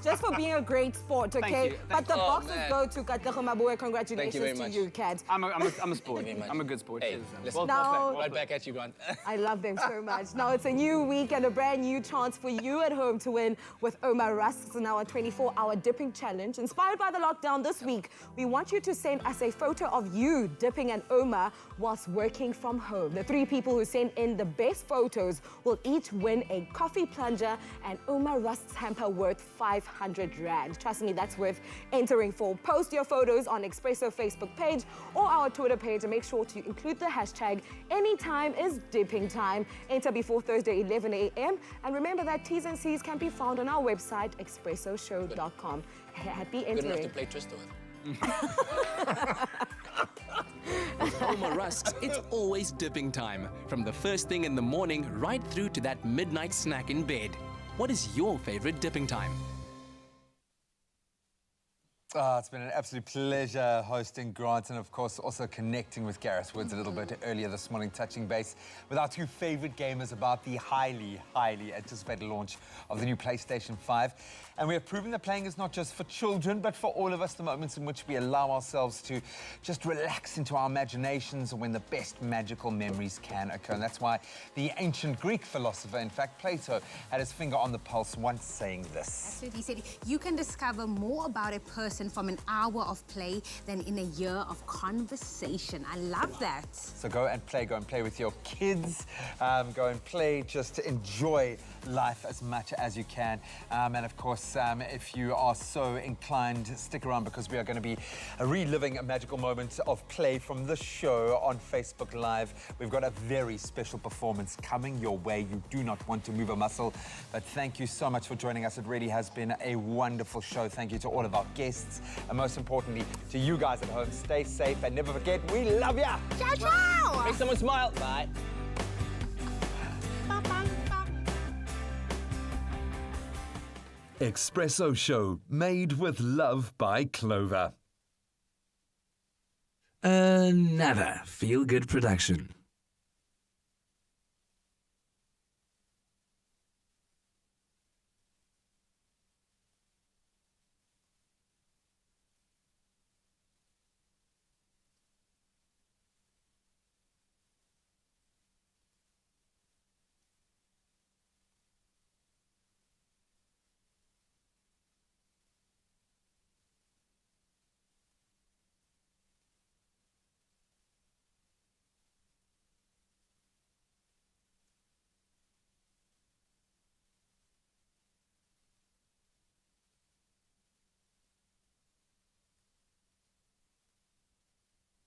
Just for being a great sport, okay? you. But the you. boxes Man. go to Katlego Mabue. Thank you very Congratulations much. to you, Kat. I'm a sport. I'm a good sport. Hey, listen, Now- right back at you, Grant. I love them so much. Now it's a new week and a brand new chance for you at home to win with Oma Rusks in our 24-hour dipping challenge. Inspired by the lockdown this week, we want you to send us a photo of you dipping an Oma whilst working from home. The 3 people who send in the best photos will each win a coffee plunger and Oma Rusks hamper worth 500 Rand. Trust me, that's worth entering for. Post your photos on Expresso Facebook page or our Twitter page and make sure to include the hashtag anytime is dipping time. Enter before Thursday 11 a.m. and remember that T's and C's can be found on our website expressoshow.com. Happy Good enough to entering. play Twister with. With Oma Rusks, it's always dipping time. From the first thing in the morning right through to that midnight snack in bed. What is your favorite dipping time? It's been an absolute pleasure hosting Grant and, of course, also connecting with Gareth Woods a little bit earlier this morning, touching base with our 2 favorite gamers about the highly, highly anticipated launch of the new PlayStation 5. And we have proven that playing is not just for children, but for all of us, the moments in which we allow ourselves to just relax into our imaginations and when the best magical memories can occur. And that's why the ancient Greek philosopher, in fact, Plato, had his finger on the pulse once saying this. Absolutely. He said you can discover more about a person from an hour of play than in a year of conversation. I love that. So go and play with your kids. Go and play, just to enjoy life as much as you can. And of course, if you are so inclined, stick around because we are going to be reliving a magical moment of play from the show on Facebook Live. We've got a very special performance coming your way. You do not want to move a muscle. But thank you so much for joining us. It really has been a wonderful show. Thank you to all of our guests. And most importantly, to you guys at home. Stay safe and never forget, we love ya! Ciao, ciao! Make someone smile. Bye. Expresso Show, made with love by Clover. Another feel-good production.